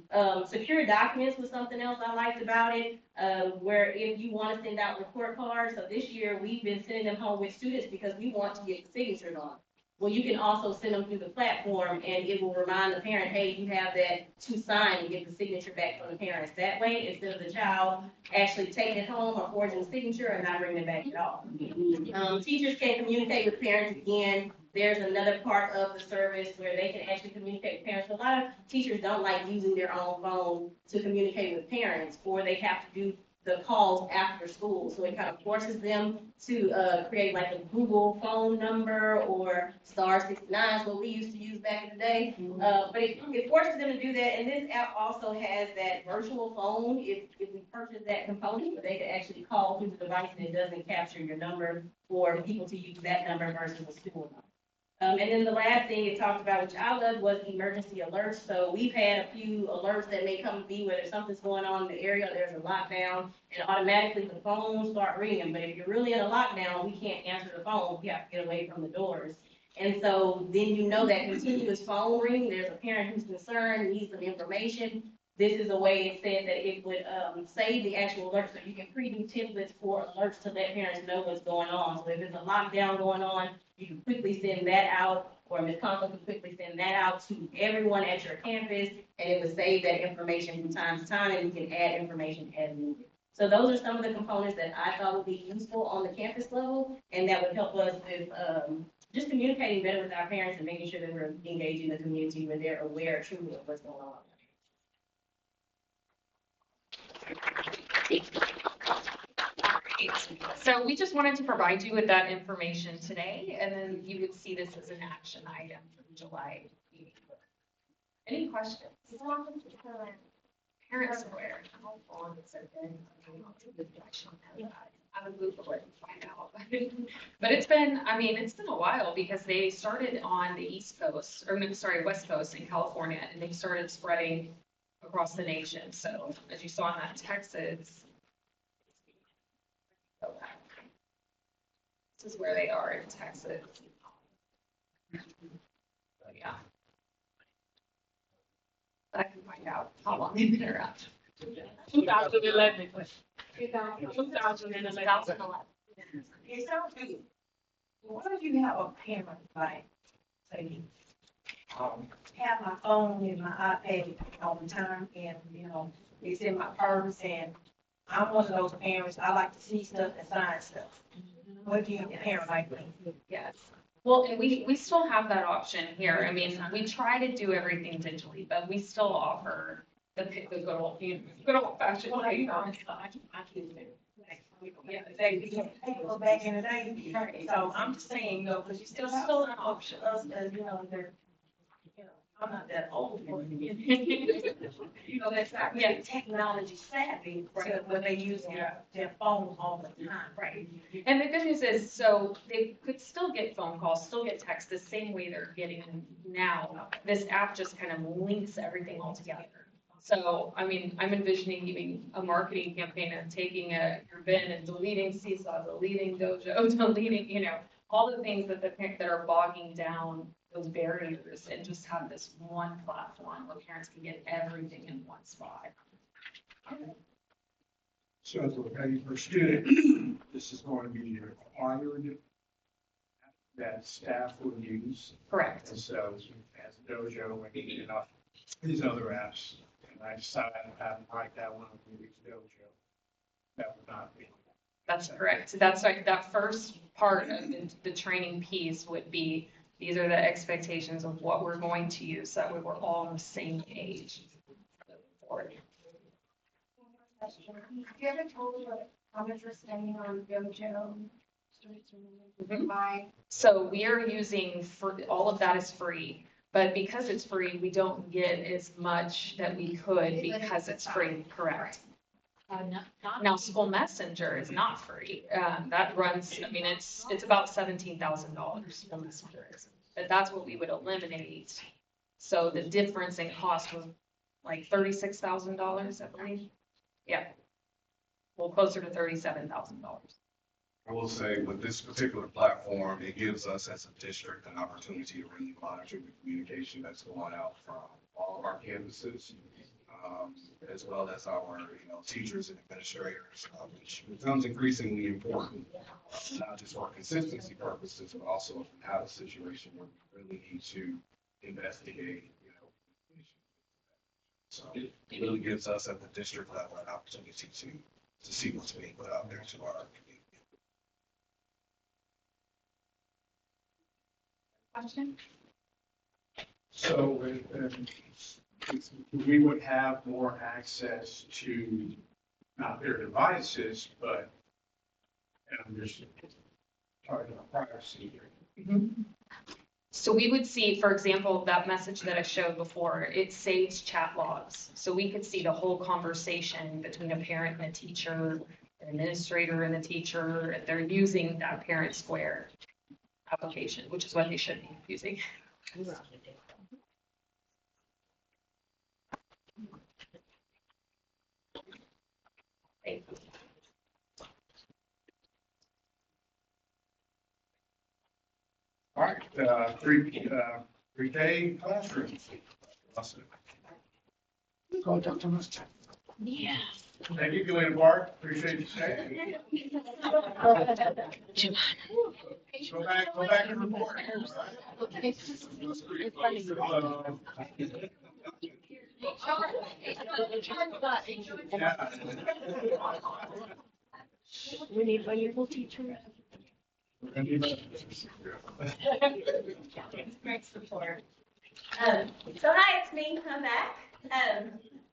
Secure documents was something else I liked about it, where if you want to send out report cards, so this year we've been sending them home with students because we want to get the signatures on. Well, you can also send them through the platform, and it will remind the parent, hey, you have that to sign and get the signature back from the parents. That way, instead of the child actually taking it home or forging the signature and not bringing it back at all. Teachers can communicate with parents again. There's another part of the service where they can actually communicate with parents. A lot of teachers don't like using their own phone to communicate with parents, or they have to do the calls after school. So it kind of forces them to create like a Google phone number or *69 is what we used to use back in the day. But it forces them to do that. And this app also has that virtual phone. If we purchase that component, they can actually call through the device and it doesn't capture your number for people to use that number versus a school number. And then the last thing it talked about, which I love, was emergency alerts. So we've had a few alerts that may come to be whether something's going on in the area, there's a lockdown, and automatically the phones start ringing. But if you're really in a lockdown, we can't answer the phone. We have to get away from the doors. And so then you know that continuous phone ring, there's a parent who's concerned, needs some information. This is a way it said that it would save the actual alert, so you can pre-do templates for alerts to let parents know what's going on. So if there's a lockdown going on, you can quickly send that out. or Ms. Conklin could quickly send that out to everyone at your campus, and it would save that information from time to time, and you can add information as needed. So those are some of the components that I thought would be useful on the campus level, and that would help us with, just communicating better with our parents and making sure that we're engaging the community when they're aware truly of what's going on. So we just wanted to provide you with that information today, and then you would see this as an action item for the July meeting. Any questions? Parent Square. How long has it been? I would Google it and find out. But it's been, I mean, it's been a while because they started on the East Coast, or no, sorry, West Coast in California, and they started spreading across the nation. So as you saw in that Texas, this is where they are in Texas. So, yeah. I can find out how long they've been around. 2011. 2011. It sounds good. What if you have a parent like, say, have my phone and my iPad all the time, and it's in my purse, and I'm one of those parents, I like to see stuff and sign stuff. What do you parent like me? Yes. Well, and we still have that option here. I mean, we try to do everything digitally, but we still offer the good old fashioned way. Yeah, they go back in the day. So I'm just saying, because you still have an option, us as, they're, I'm not that old. That's not really technology savvy, right, when they use their phone all the time. Right. And the good news is, so they could still get phone calls, still get texts the same way they're getting them now. This app just kind of links everything all together. So, I mean, I'm envisioning even a marketing campaign of taking your bin and deleting Seesaw, deleting Dojo, deleting, all the things that are bogging down those barriers, and just have this one platform where parents can get everything in one spot. So as we're ready for student, this is going to be required that staff will use. Correct. And so as Dojo and these other apps, and I decided to have like that one we use Dojo. That would not be. That's correct. That's like that first part of the training piece would be, these are the expectations of what we're going to use, so that way we're all on the same page. You ever told me how much we're spending on Dojo? So we are using, for all of that is free, but because it's free, we don't get as much that we could because it's free, correct? Now, School Messenger is not free. That runs, I mean, it's about $17,000, School Messenger is. But that's what we would eliminate. So the difference in cost was like $36,000, I believe. Yeah. Well, closer to $37,000. I will say with this particular platform, it gives us as a district an opportunity to really monitor the communication that's going out from all of our campuses, as well as our teachers and administrators, which becomes increasingly important, not just for consistency purposes, but also if we have a situation where we really need to investigate. So it really gives us at the district level an opportunity to see what's being put out there to our community. Question? So we would have more access to not their devices, but I'm just talking about privacy here. So we would see, for example, that message that I showed before, it saves chat logs. So we could see the whole conversation between a parent and a teacher, an administrator and a teacher, if they're using that Parent Square application, which is what they should be using. Thank you. All right, pre-K classrooms. Awesome. Go, Dr. Musto. Yes. Thank you, Gillian Park. Appreciate you staying. Go back and report. We need wonderful teachers. Great support. So hi, it's me. I'm back.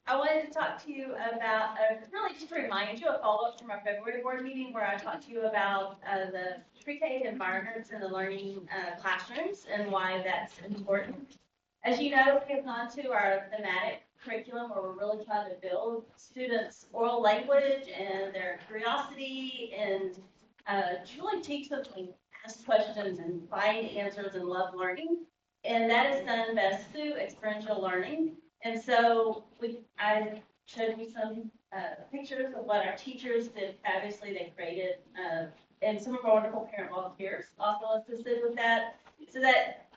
I wanted to talk to you about, really just to remind you, a follow-up from our February board meeting where I talked to you about the pre-K environments in the learning classrooms and why that's important. As you know, we have gone to our thematic curriculum where we're really trying to build students' oral language and their curiosity and really teach them to ask questions and find answers and love learning. And that is done best through experiential learning. And so I showed you some pictures of what our teachers did. Obviously, they created, and some of our wonderful parent volunteers also assisted with that, so that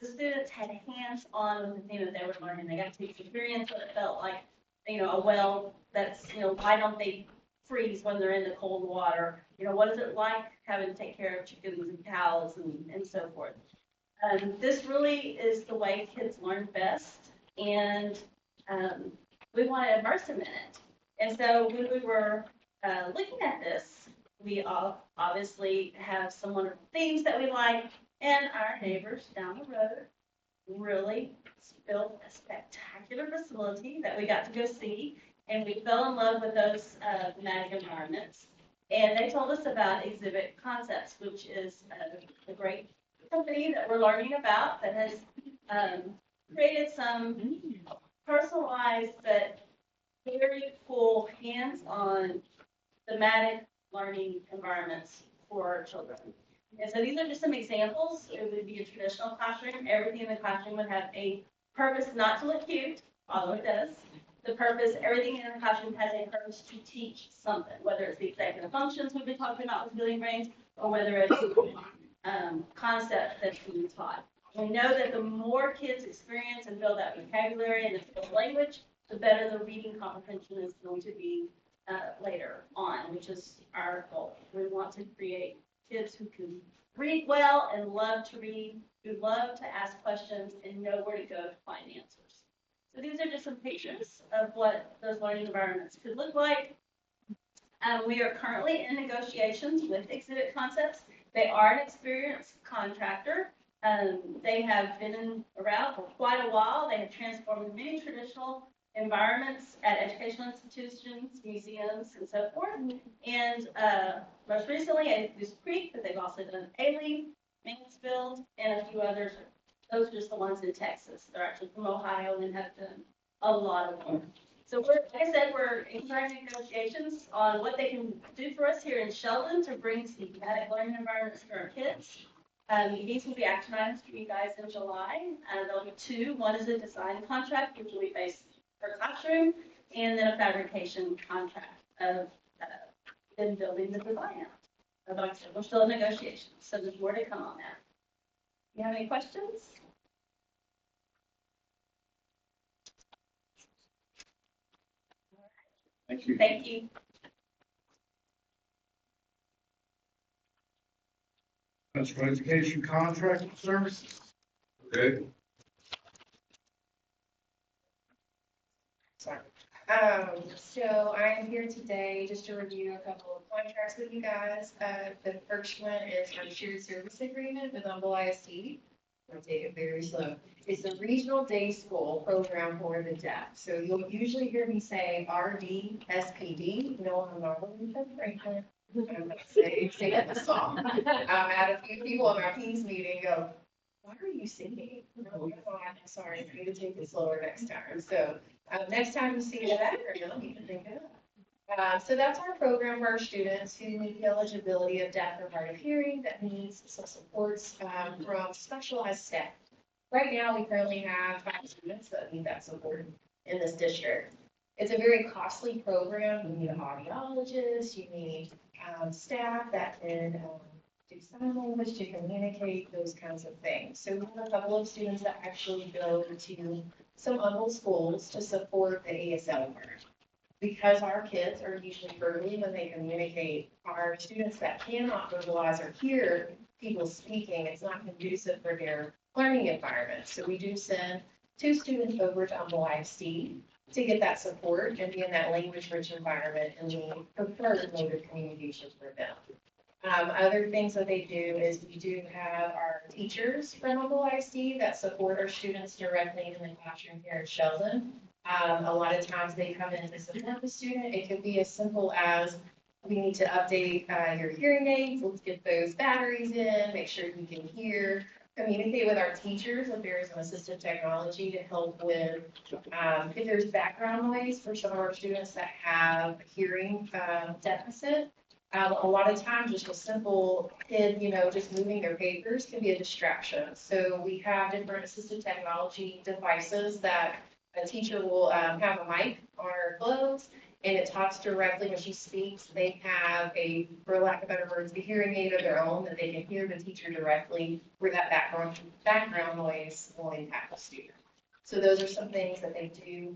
the students had hands-on with the thing that they were learning. They got to experience what it felt like, a well that's, why don't they freeze when they're in the cold water? What is it like having to take care of chickens and cows and so forth? This really is the way kids learn best, and we want to immerse them in it. And so when we were looking at this, we all obviously have some wonderful themes that we like, and our neighbors down the road really built a spectacular facility that we got to go see, and we fell in love with those thematic environments. And they told us about Exhibit Concepts, which is a great company that we're learning about that has created some personalized but very cool hands-on thematic learning environments for children. And so these are just some examples. It would be a traditional classroom. Everything in the classroom would have a purpose, not to look cute, although it does. The purpose, everything in the classroom has a purpose to teach something, whether it's the executive functions we've been talking about with Billion Brains, or whether it's concepts that's being taught. We know that the more kids experience and build that vocabulary and the language, the better the reading comprehension is going to be later on, which is our goal. We want to create kids who can read well and love to read, who love to ask questions and know where to go to find answers. So these are just some pictures of what those learning environments could look like. We are currently in negotiations with Exhibit Concepts. They are an experienced contractor. They have been around for quite a while. They have transformed many traditional environments at educational institutions, museums, and so forth. And most recently at Goose Creek, but they've also done Aileen, Mansfield, and a few others. Those are just the ones in Texas. They're actually from Ohio and have done a lot of them. So like I said, we're in current negotiations on what they can do for us here in Sheldon to bring thematic learning environments to our kids. These will be action items for you guys in July. There'll be two. One is a design contract, which will be based per classroom, and then a fabrication contract of them building the design out. But like I said, we're still in negotiations, so there's more to come on that. You have any questions? Thank you. Thank you. Special education contract services. Okay. Sorry. So I am here today just to review a couple of contracts with you guys. The first one is our shared service agreement with Humble ISD. I'm going to take it very slow. It's a regional day school program for the deaf. So you'll usually hear me say RDSPD. No, I'm not really from Franklin. I'm going to say it in the song. I had a few people in our P's meeting go, why are you singing? No, I'm sorry, I need to take it slower next time. So next time you see that, you can think it up. So that's our program for our students who meet the eligibility of deaf or hard of hearing that needs some supports from specialized staff. Right now, we currently have 5 students that need that support in this district. It's a very costly program. You need an audiologist, you need staff that can do sign language to communicate, those kinds of things. So we have a couple of students that actually go to some Humble schools to support the ASL learners. because our kids are usually verbally when they communicate, our students that cannot verbalize or hear people speaking, it's not conducive for their learning environment. So we do send 2 students over to Humble ISD to get that support and be in that language-rich environment and the preferred mode of communication for them. Other things that they do is we do have our teachers from Humble ISD that support our students directly in the classroom here at Sheldon. A lot of times they come in to support the student. It could be as simple as we need to update your hearing aids. Let's get those batteries in, make sure you can hear. Communicate with our teachers if there is an assistive technology to help with if there's background noise for some of our students that have a hearing deficit. A lot of times just a simple kid, just moving their papers can be a distraction. So we have different assistive technology devices that a teacher will have a mic on her clothes and it talks directly when she speaks. They have for lack of better words, a hearing aid of their own that they can hear the teacher directly where that background noise will impact the student. So those are some things that they do.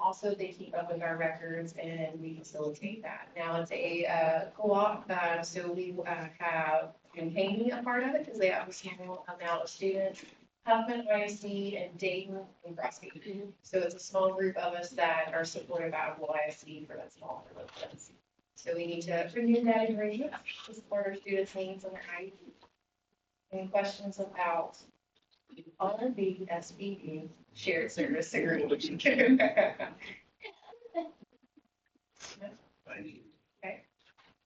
Also, they keep up with our records and we facilitate that. Now it's a co-op, so we have Haney a part of it because they have a small amount of students. Huffman, ISD, and Dayton and Grosby. So it's a small group of us that are supported by Humble ISD for that small group of kids. So we need to renew that agreement to support our students' needs and their IEP. Any questions about on the SBU shared service agreement? Okay.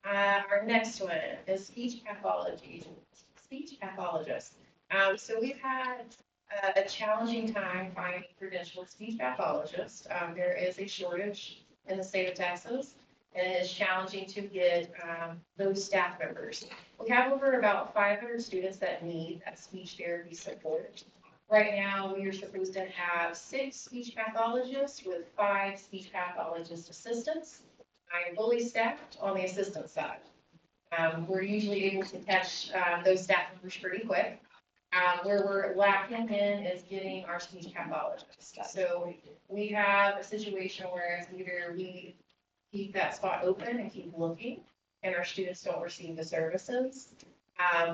Our next one is speech pathology. Speech pathologist. So we've had a challenging time finding credentialed speech pathologists. There is a shortage in the state of Texas, and it is challenging to get those staff members. We have over about 500 students that need that speech therapy support. Right now, we are supposed to have 6 speech pathologists with 5 speech pathologist assistants. I am fully staffed on the assistant side. We're usually able to catch those staff members pretty quick. Where we're lacking in is getting our speech pathologists. So we have a situation where it's either we keep that spot open and keep looking, and our students don't receive the services,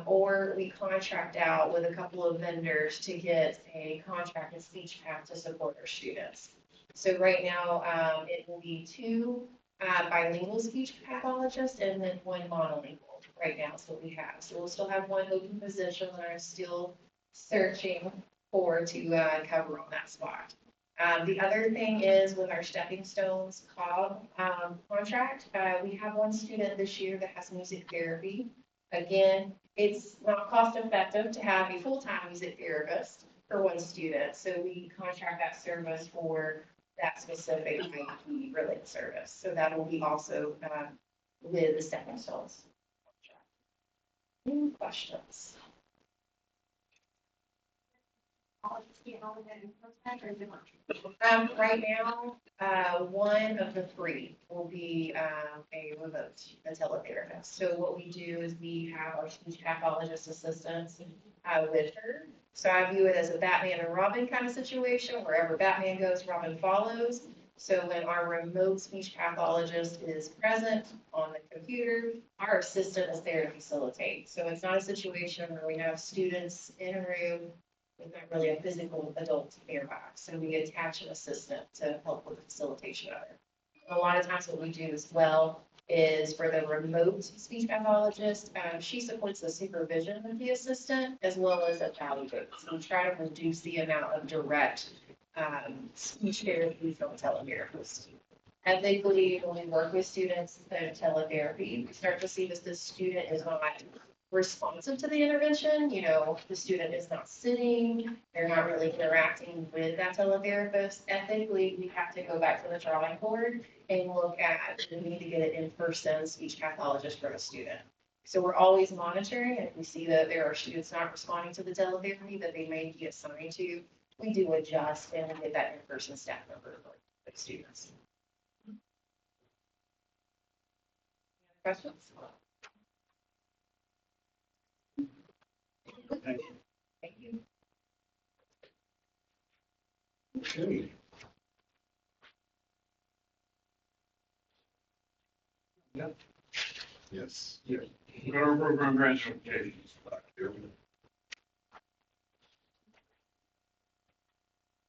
or we contract out with a couple of vendors to get a contracted speech path to support our students. So right now, it will be 2 bilingual speech pathologists and then 1 monolingual. Right now is what we have. So we'll still have 1 open position that I'm still searching for to cover on that spot. The other thing is with our Stepping Stones COB contract, we have 1 student this year that has music therapy. Again, it's not cost effective to have a full-time music therapist for 1 student. So we contract that service for that specific IEP related service. So that will be also with the Stepping Stones. Any questions? Right now, 1 of the 3 will be a remote, a teletherapist. So what we do is we have our speech pathologist assistants with her. So I view it as a Batman and Robin kind of situation. Wherever Batman goes, Robin follows. So when our remote speech pathologist is present on the computer, our assistant is there to facilitate. So it's not a situation where we have students in a room with not really a physical adult nearby. So we attach an assistant to help with the facilitation of it. A lot of times what we do as well is for the remote speech pathologist, she supports the supervision of the assistant as well as evaluates. So we try to reduce the amount of direct speech therapy from a teletherapist. Ethically, when we work with students that are teletherapy, we start to see that the student is not responsive to the intervention. The student is not sitting, they're not really interacting with that teletherapist. Ethically, we have to go back to the drawing board and look at, we need to get an in-person speech pathologist for a student. So we're always monitoring, and if we see that there are students not responding to the teletherapy that they may be assigned to, we do adjust and we get that in-person staff member for the students. Questions? Thank you. Thank you. Okay. Yes. Yeah. Federal program grant applications.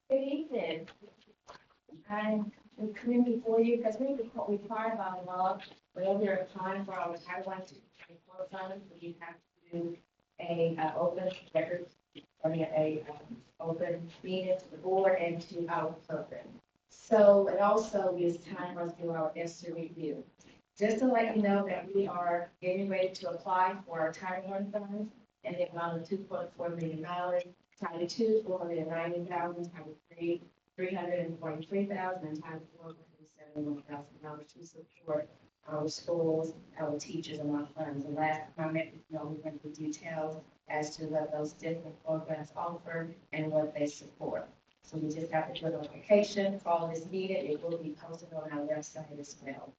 Good evening. I'm coming before you because we require by law, whenever there are times for our Title I to report funds, we have to do a open record, open meeting to the board and to our program. So it also is time for us to do our ESSER review. Just to let you know that we are getting ready to apply for our Title I funds and the amount of $2.4 million. Title II, $490,000, Title III, $343,000, and Title IV, $171,000 to support our schools, our teachers, and our funds. And last time I met with you, we went into details as to what those different programs offer and what they support. So we just have to put a notification, call this meeting. It will be posted on our website as well.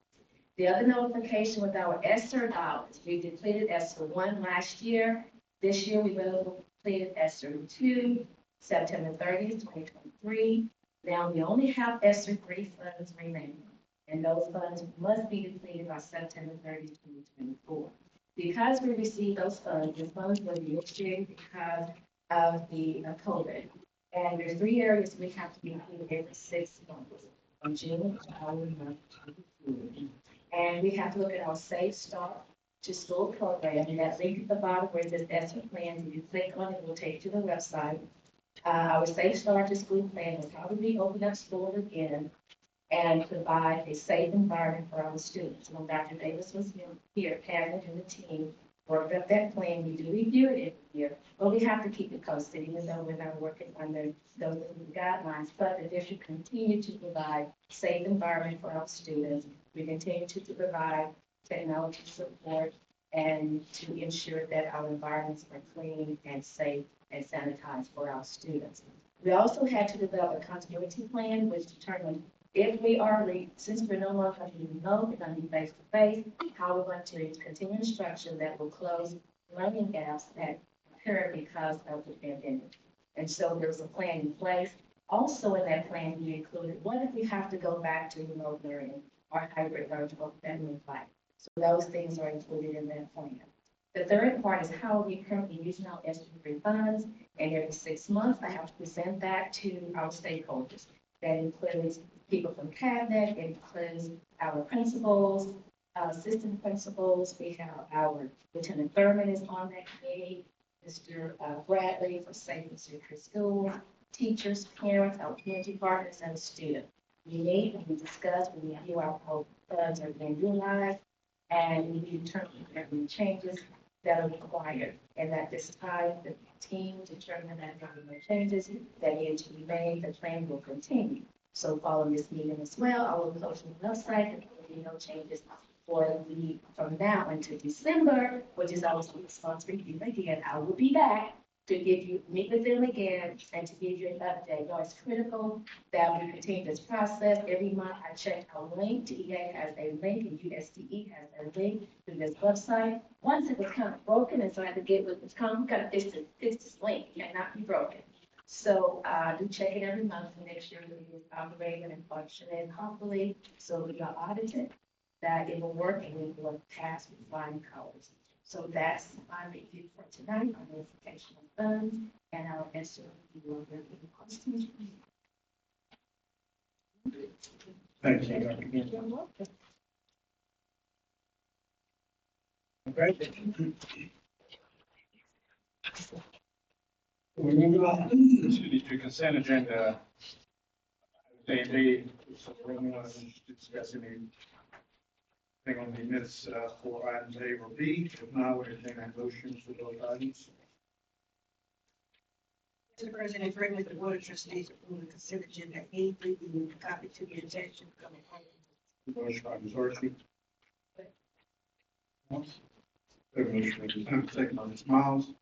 The other notification with our ESSER dollars, we depleted ESSER 1 last year. This year we will completed ESSER 2, September 30th, 2023. Now we only have ESSER 3 funds remaining, and those funds must be depleted by September 30th, 2024. Because we received those funds, the funds were restricted because of the COVID. And there's 3 areas we have to be included every 6 months, from June to June. And we have to look at our Safe Start to School program, and that link at the bottom where it says ESSER plans, if you click on it, it will take you to the website. Our Safe Start to School plan is how do we open up schools again and provide a safe environment for our students. When Dr. Davis was here, Karen and the team worked up that plan. We do review it every year, but we have to keep it posted, even though we're not working under those guidelines. But the district continue to provide safe environment for our students. We continue to provide technology support and to ensure that our environments are clean and safe and sanitized for our students. We also had to develop a continuity plan, which determined if we are, since we're no longer going to be remote, we're going to be face-to-face, how we're going to continue instruction that will close learning gaps that occurred because of the pandemic. And so there was a plan in place. Also in that plan, we included, what if we have to go back to remote learning or hybrid learning, what that looks like? So those things are included in that plan. The third part is how are we currently using our ESSER funds, and every 6 months, I have to present that to our stakeholders. That includes people from cabinet, it includes our principals, assistant principals. We have our Lieutenant Thurman is on that committee, Mr. Bradley for Safe and Secure Schools, teachers, parents, our community partners, and students. We meet and we discuss, we review our funds are being utilized, and we determine if there are any changes that are required. And at this time, the team determined that there are no changes that need to be made. The plan will continue. So following this meeting as well, I will post on the website that there will be no changes from now until December, which is our response review again. I will be back to meet with them again and to give you an update. No, it's critical that we continue this process. Every month I check our link. TEA has a link and USDE has a link to this website. Once it was kind of broken, and so I had to get with this we got to fix this link. It cannot be broken. So I do check it every month to make sure that it is operating and functioning properly. So we are audited, that it will work and we will pass with flying colors. So that's my review for tonight on the notification of funds and our ESSER review. Any questions? Thank you, Dr. Gill. You're welcome. Okay. We're moving on to the consent agenda. They discuss anything on the minutes for items A or B. If not, we'll entertain a motion for those items. Mr. President, bring with the Board of Trustees approve the consent agenda A, B, and copy to the attention. Motion by Ms. Horsley. Motion by Ms. Hunt, second by Ms. Miles.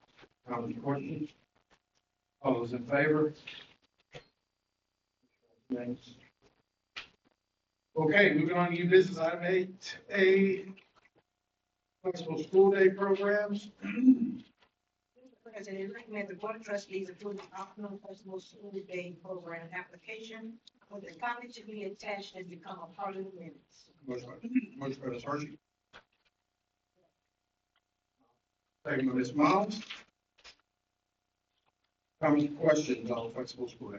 Comments or questions? All those in favor? Thanks. Okay, moving on to new business, item 8A, flexible school day programs. Mr. President, recommend the Board of Trustees approve the optional flexible school day program application with the copy to be attached and become a part of the minutes. Motion by Ms. Hershey, Second by Ms. Miles. Comments, questions on flexible school day?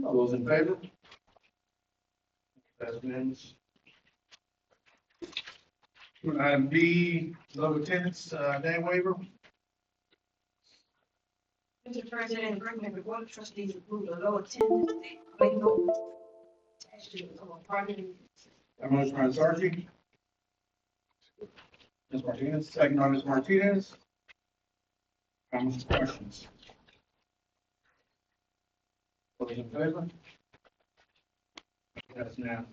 All those in favor? That's unanimous. Item B, low attendance, day waiver. Mr. President, recommend the board of trustees approve the low attendance waiver attached to the party. A motion by Ms. Archie. Ms. Martinez, second by Ms. Martinez. Comments, questions? All those in favor? That's unanimous.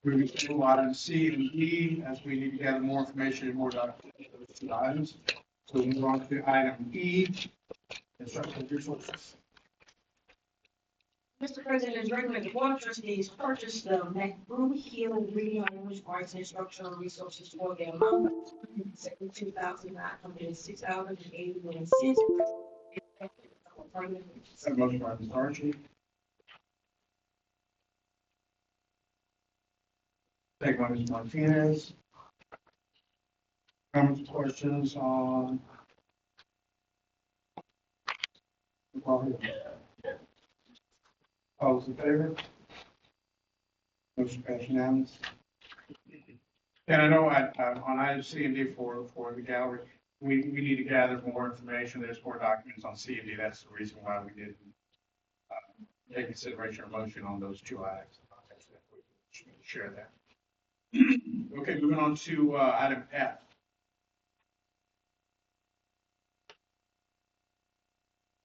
Moving to items C and E, as we need to gather more information and more documents for those two items. So we move on to item E, instructional resources. Mr. President, it's recommended the board of trustees purchase the McBrew Healing Reading Language Arts Instructional Resources for the amount of $72,906.81. Have a motion by Ms. Archie. Second by Ms. Martinez. Comments, questions on the property? All those in favor? Motion passed unanimous. And I know on item C and D for the gallery, we need to gather more information. There's more documents on C and D. That's the reason why we didn't take consideration or motion on those two items. Share that. Okay, moving on to item F.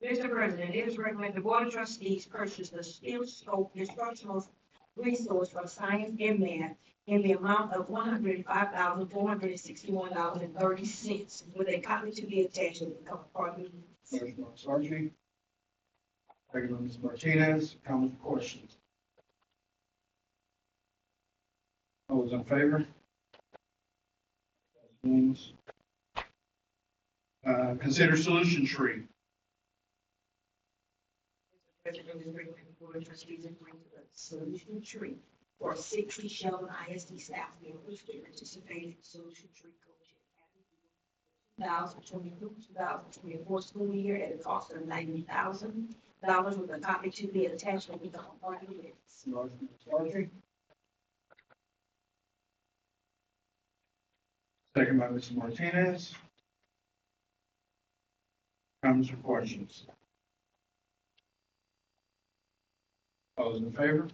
Mr. President, it is recommended the board of trustees purchase the skill scope instructional resource for science and math in the amount of $105,461.30 with a copy to be attached to the cover part. Motion by Ms. Archie. Second by Ms. Martinez. Comments, questions? All those in favor? Consider solution tree. President, is recommended the board of trustees agree to the solution tree for 60 Sheldon ISD staff members to participate in solution tree coaching. 2022-2024 school year at a cost of $90,000 with a copy to be attached with the party minutes. Motion by Ms. Archie. Second by Ms. Martinez. Comments or questions? All those in favor?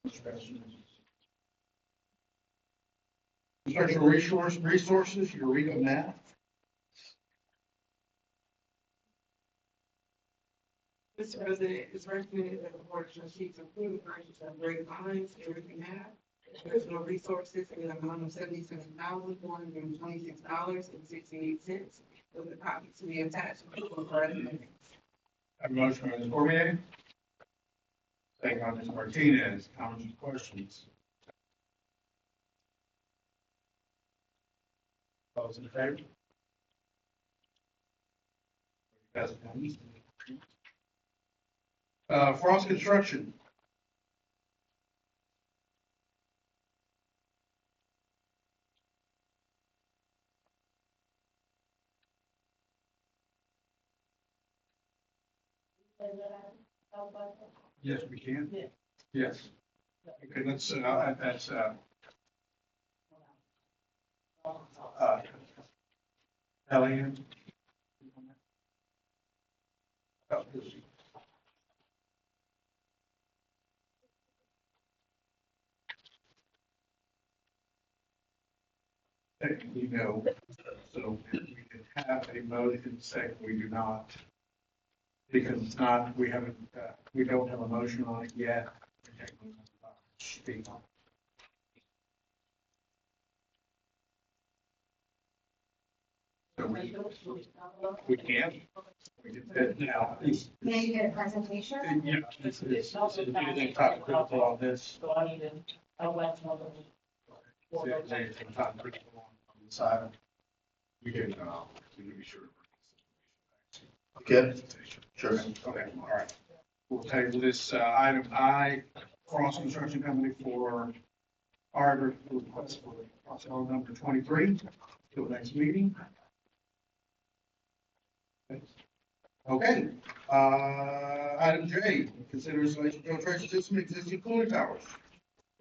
Motion passes unanimously. Instructional resources, Eureka Math. Mr. President, it's recommended that the board of trustees approve the purchase of grade lines, everything have, personal resources in the amount of $77,426.68 with a copy to be attached to the party minutes. Have a motion by Ms. Cormier. Second by Ms. Martinez. Comments or questions? All those in favor? Passes unanimously. Frost Construction. Yes, we can. Yes. Okay, that's, Elliot. Technically, no. So we can have a motion second, we do not. Because it's not, we haven't, we don't have a motion on it yet. Speak on. So we can. We can fit now. May I get a presentation? Yeah, it's anything top critical on this. So I need to, I went to Anything top critical on the side. We can be sure. Okay, sure. Okay, all right. We'll table this, item I, Frost Construction Company for our request for Also, number 23, till next meeting. Okay, item J, consider installation of filtration system existing cooling towers.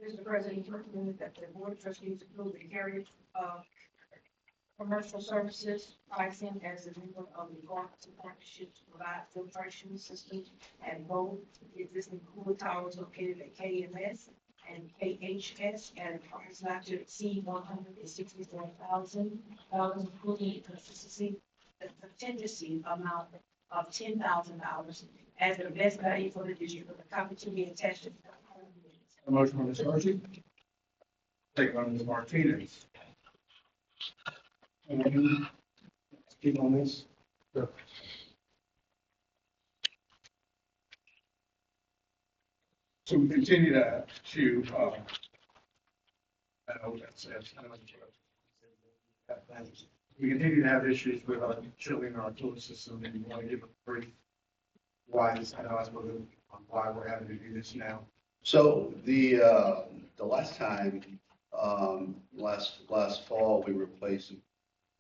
Mr. President, you recommend that the board of trustees approve the carriage of commercial services pricing as a member of the cooperative partnership to provide filtration systems at both existing cooling towers located at KMS and KHS at a price not to exceed $164,000, including a contingency amount of $10,000 as the best value for the district with a copy to be attached to the. A motion by Ms. Archie. Second by Ms. Martinez. Anyone speak on this? Sure. So we continue to I know that's, we continue to have issues with our chilling our cooling system, and you want to give a brief why this, I know I suppose why we're having to do this now. So the last time, last fall, we replaced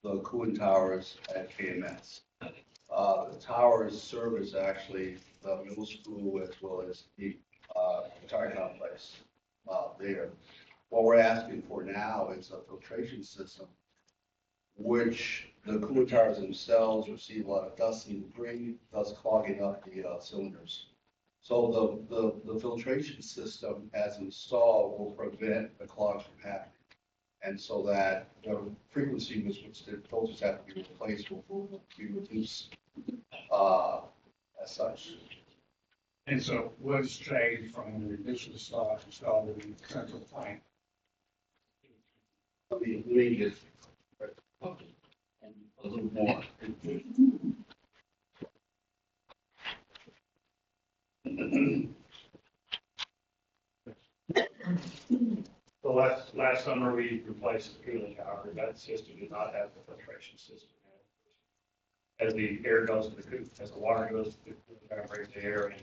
the cooling towers at KMS. The towers service actually the middle school as well as the entire complex there. What we're asking for now is a filtration system, which the cooling towers themselves receive a lot of dust and debris, thus clogging up the cylinders. So the filtration system as installed will prevent the clogs from happening. And so that the frequency with which the filters have to be replaced will be reduced as such. And so what's changed from the initial installed in the central plant? The immediate, a little more. So last summer, we replaced the cooling tower. That system did not have the filtration system. As the air goes to the cool, as the water goes to the cooling tower, brings the air and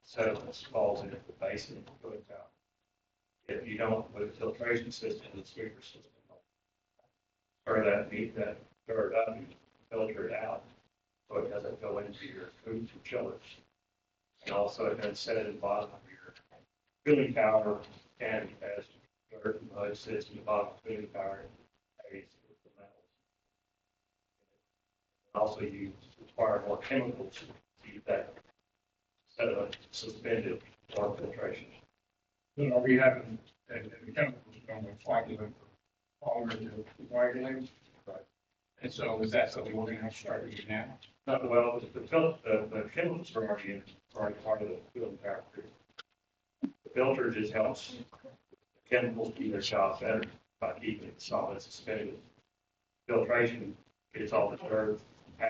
sediments falls into the basin of the cooling tower. If you don't put a filtration system, the sweeper system, or that dirt up and filter it out, so it doesn't go into your food or chillers. And also it doesn't set it in the bottom of your cooling tower, and as dirt and mud sits in the bottom of the cooling tower, it aids with the metals. Also, you require more chemicals to keep that sediment suspended for filtration. So are we having, and the chemicals are going to coagulate all into the coagulate? Right. And so is that something we're going to have to start doing now? Well, the chemicals are already part of the cooling tower. The filter just helps the chemicals keep their shot better by keeping it solid suspended. Filtration gets all the dirt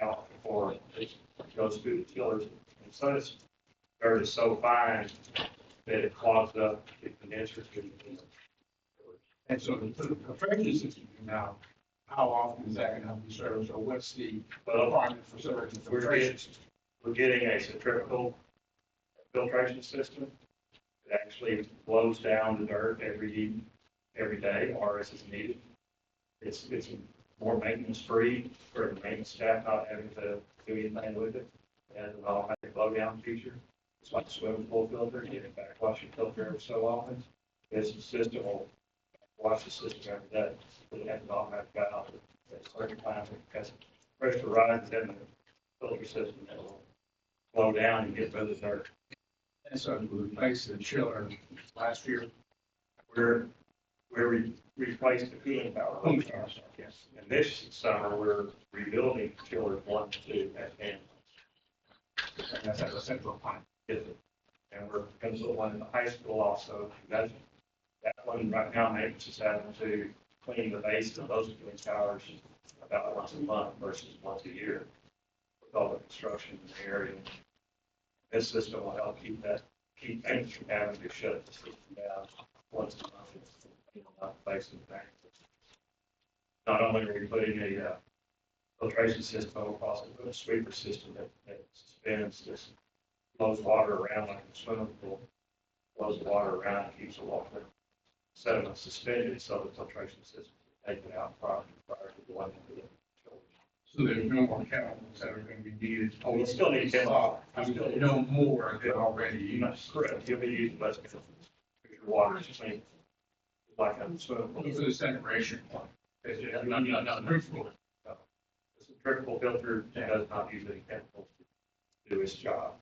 out before it goes through the chillers. And so this dirt is so fine that it clogs up the condensers. And so the filtration system now, how often is that going to have to be serviced, or what's the requirement for servicing the filtration system? We're getting a centrifugal filtration system. It actually blows down the dirt every day, or as is needed. It's more maintenance free for the maintenance staff not having to do anything with it. It has an automatic blow down feature. It's like a swimming pool filter. You get a backwash your filter every so often. This system will wash the system every day. It has an automatic valve that's 30 times because pressure rises in the filter system. It will blow down and get rid of the dirt. And so we replaced the chiller last year. We replaced the cooling tower. Yes. And this summer, we're rebuilding chillers 1 and 2 at Canton. And that's at the central plant. Yes, sir. And we're going to put one in the high school also. That one right now, maintenance is having to clean the base of those cooling towers about once a month versus once a year with all the construction in the area. This system will help keep things from having to shut the system down once a month. Not only are we putting a filtration system, but we're also putting a sweeper system that suspends this, blows water around like a swimming pool, blows the water around and keeps the water sediment suspended so the filtration system taken out prior to the one. So there's no more chemicals that are going to be needed. Oh, you still need chemicals. No more than already used. Correct. You'll be using less because your water is clean. Like, so for the separation point, it's just not drinkable. It's a drinkable filter that does not use any chemicals to do its job.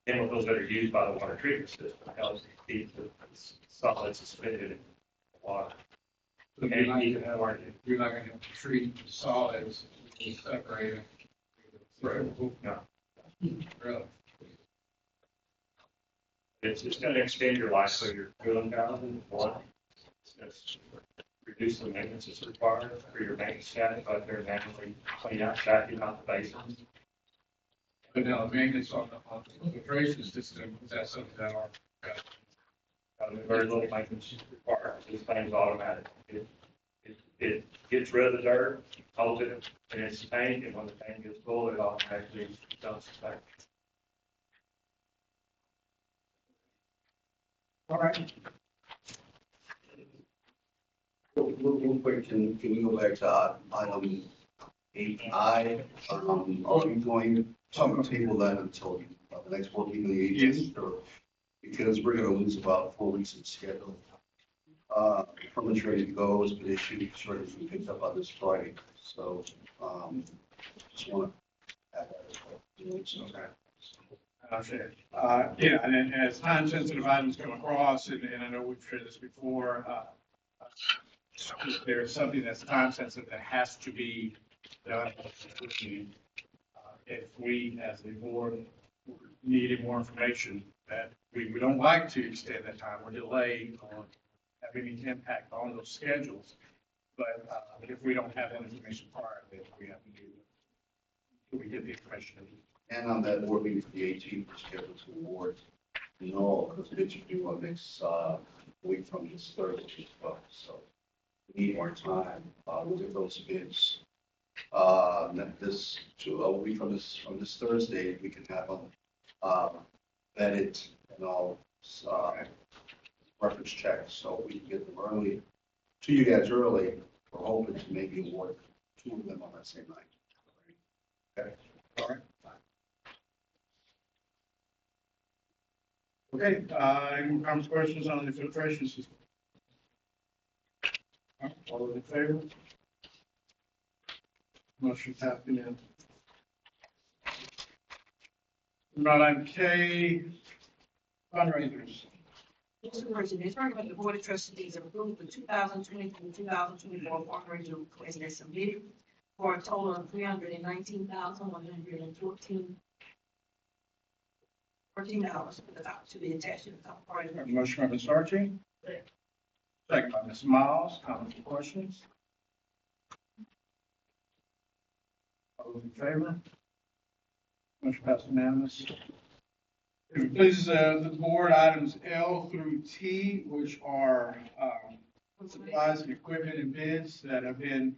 Chemicals that are used by the water treatment system helps keep the solids suspended in the water. So you're not going to treat solids separated. No. Really? It's going to extend your life so you're cooling down in water. It's reduce the maintenance that's required for your maintenance staff, but they're naturally clean out, vacuum out the basins. But now the maintenance on the filtration system, is that something that are very little maintenance required. This thing's automatic. It gets rid of the dirt, holds it in its tank, and when the tank gets full, it automatically dumps it back. All right. Real quick, can we go back to item 8I? Are we going to table that until the next board meeting, the 18th? Or because we're going to lose about 4 weeks in schedule. Permits ready to go has been issued, sort of picked up on this Friday. So just want to add that as well. Okay. Yeah, and as time-sensitive items come across, and I know we've shared this before, if there's something that's time-sensitive that has to be done. If we, as a board, needed more information, that we don't like to extend that time or delay or have any impact on those schedules. But if we don't have that information prior, then we have to do it. We get the information. And on that board meeting for the 18th, we're scheduled to award no, because bids are due on next week from this Thursday as well. So we need more time. We'll get those bids. This to a week from this Thursday, we can have them vetted and all reference checked, so we can get them early to you guys early. We're hoping to maybe award 2 of them on that same night. Okay. All right. Okay, any comments, questions on the filtration system? All those in favor? Motion passed unanimously. Item K, fundraisers. Mr. President, it's recommended the Board of Trustees approve the 2023-2024 fundraiser request as submitted for a total of $319,114 to be attached to the top part of the. Motion by Ms. Archie. Second by Ms. Miles. Comments or questions? All those in favor? Motion passed unanimous. If it pleases the board, items L through T, which are supplies and equipment and bids that have been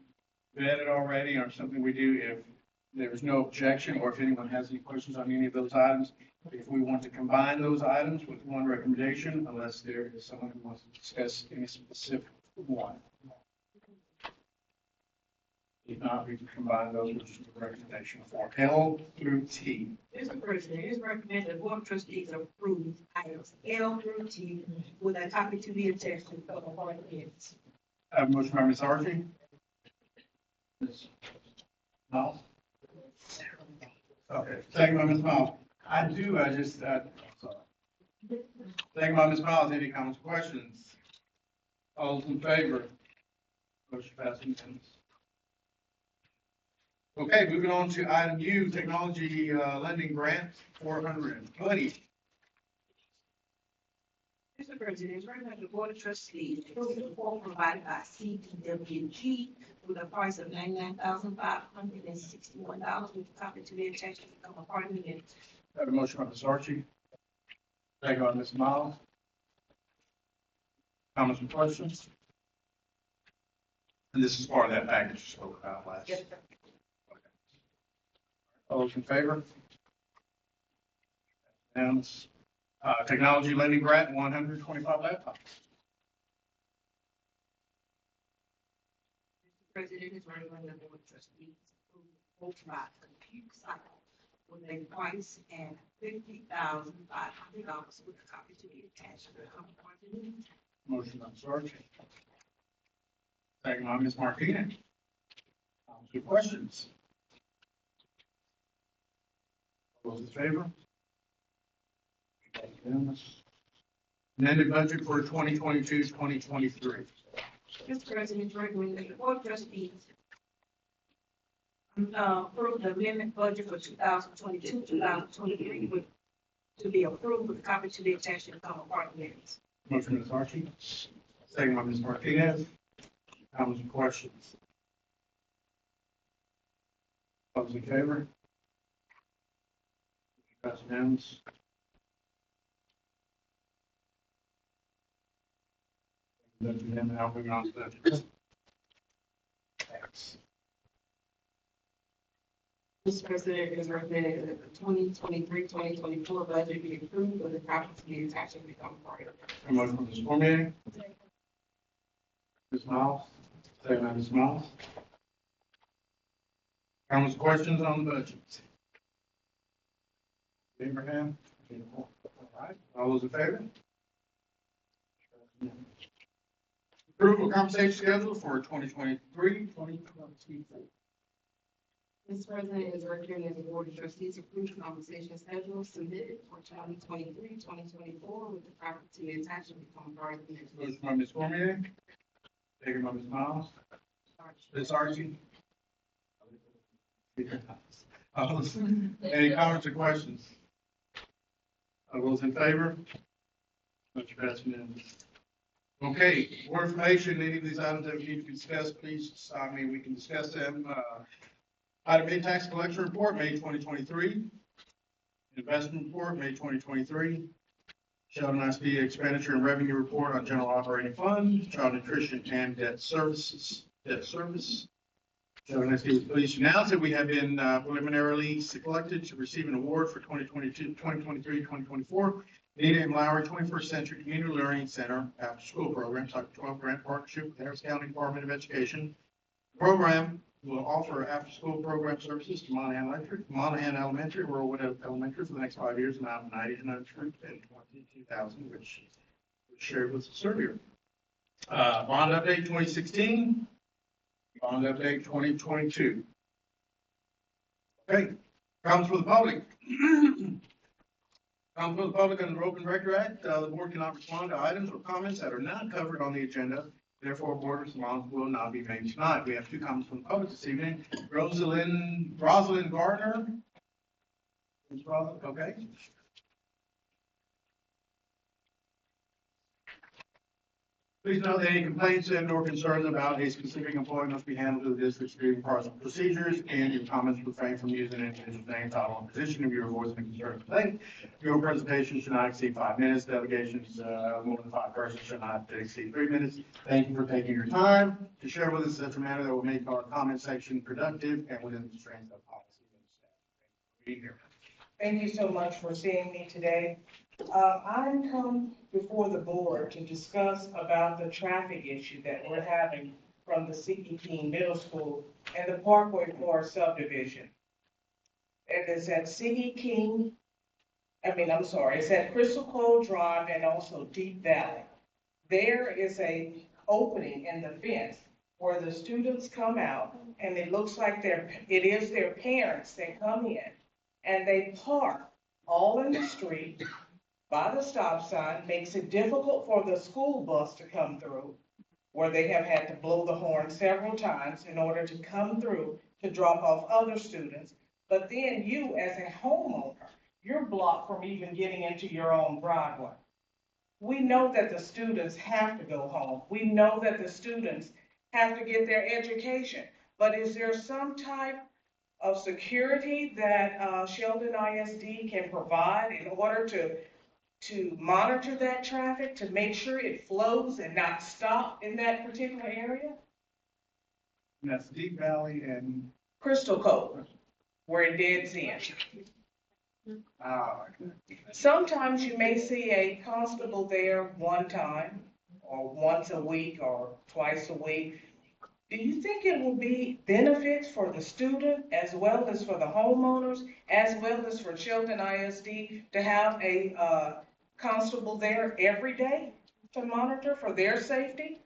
vetted already, are something we do if there's no objection or if anyone has any questions on any of those items. If we want to combine those items with one recommendation, unless there is someone who wants to discuss any specific one. If not, we can combine those with the recommendation for L through T. Mr. President, it is recommended the Board of Trustees approve items L through T with a copy to be attached to the part of the minutes. I have a motion by Ms. Archie. Ms. Miles? Okay, second by Ms. Miles. Second by Ms. Miles, any comments or questions? All those in favor? Motion passed unanimous. Okay, moving on to item U, technology lending grant, 420. Mr. President, it's recommended the Board of Trustees approve the form provided by CDWG with a price of $99,561 with a copy to be attached to the part of the minutes. Have a motion by Ms. Archie. Second by Ms. Miles. Comments and questions? And this is part of that package you spoke about last. Yes, sir. All those in favor? And technology lending grant, 125 laptops. President is recommending the Board of Trustees approve ultra compute cycle with a price and $50,500 with a copy to be attached to the cover quantity. Motion by Sargent. Second by Ms. Martinez. Any questions? All those in favor? Unanimous. Amended budget for 2022-2023. Mr. President, recommending the Board of Trustees approve the amendment budget for 2022-2023 with to be approved with a copy to be attached to the cover quantity. Motion by Sargent. Second by Ms. Martinez. Comments or questions? All those in favor? That's unanimous. That's unanimous. Now moving on to the thanks. Mr. President, it is recommended that the 2023-2024 budget be approved with a copy to be attached to the cover quantity. A motion from Ms. Cormier. Ms. Miles. Second by Ms. Miles. Comments or questions on the budget? Abraham? All right, all those in favor? Approval of compensation schedule for 2023-2024. Mr. President, it is recommended that the Board of Trustees approve the compensation schedule submitted for 2023-2024 with the property to be attached to become part of the next. Motion by Ms. Cormier. Second by Ms. Miles. Ms. Archie. Any comments or questions? All those in favor? Motion passed unanimously. Okay, more information, any of these items that we need to discuss, please stop me, we can discuss them. Item A, tax collection report, May 2023. Investment report, May 2023. Sheldon ISD expenditure and revenue report on general operating fund, child nutrition and debt services, debt service. Sheldon ISD was pleased to announce that we have been preliminarily selected to receive an award for 2022, 2023, 2024. Nita and Lowry 21st Century Community Learning Center after school program, Title 12 grant partnership with the Harris County Department of Education. Program will offer after-school program services to Monahan Elementary, Rural Elementary for the next 5 years, amount of $9,800 and $22,000, which was shared with us earlier. Bond update 2016, bond update 2022. Okay, comments for the public. Comments for the public under the Open Record Act. The board cannot respond to items or comments that are not covered on the agenda. Therefore, board response will not be made tonight. We have two comments from the public this evening. Rosalind Gardner. Ms. Rosalind, okay. Please note that any complaints and or concerns about a specific employee must be handled through the district's procedures, and your comments refrain from using individual name, title, and position of your voice and concern complaint. Your presentation should not exceed 5 minutes. Delegations more than 5 persons should not exceed 3 minutes. Thank you for taking your time to share with us such a manner that will make our comment section productive and within the constraints of policy and staff. Being here. Thank you so much for seeing me today. I come before the board to discuss about the traffic issue that we're having from the C.E. King Middle School and the Parkway Forest subdivision. It is at C.E. King, it's at Crystal Cove Drive and also Deep Valley. There is a opening in the fence where the students come out, and it looks like it is their parents that come in, and they park all in the street by the stop sign, makes it difficult for the school bus to come through, where they have had to blow the horn several times in order to come through to drop off other students. But then you, as a homeowner, you're blocked from even getting into your own driveway. We know that the students have to go home. We know that the students have to get their education. But is there some type of security that Sheldon ISD can provide in order to monitor that traffic, to make sure it flows and not stop in that particular area? And that's Deep Valley and Crystal Cove, where it dead ends. Sometimes you may see a constable there one time, or once a week, or twice a week. Do you think it will be benefits for the student as well as for the homeowners, as well as for Sheldon ISD to have a constable there every day to monitor for their safety?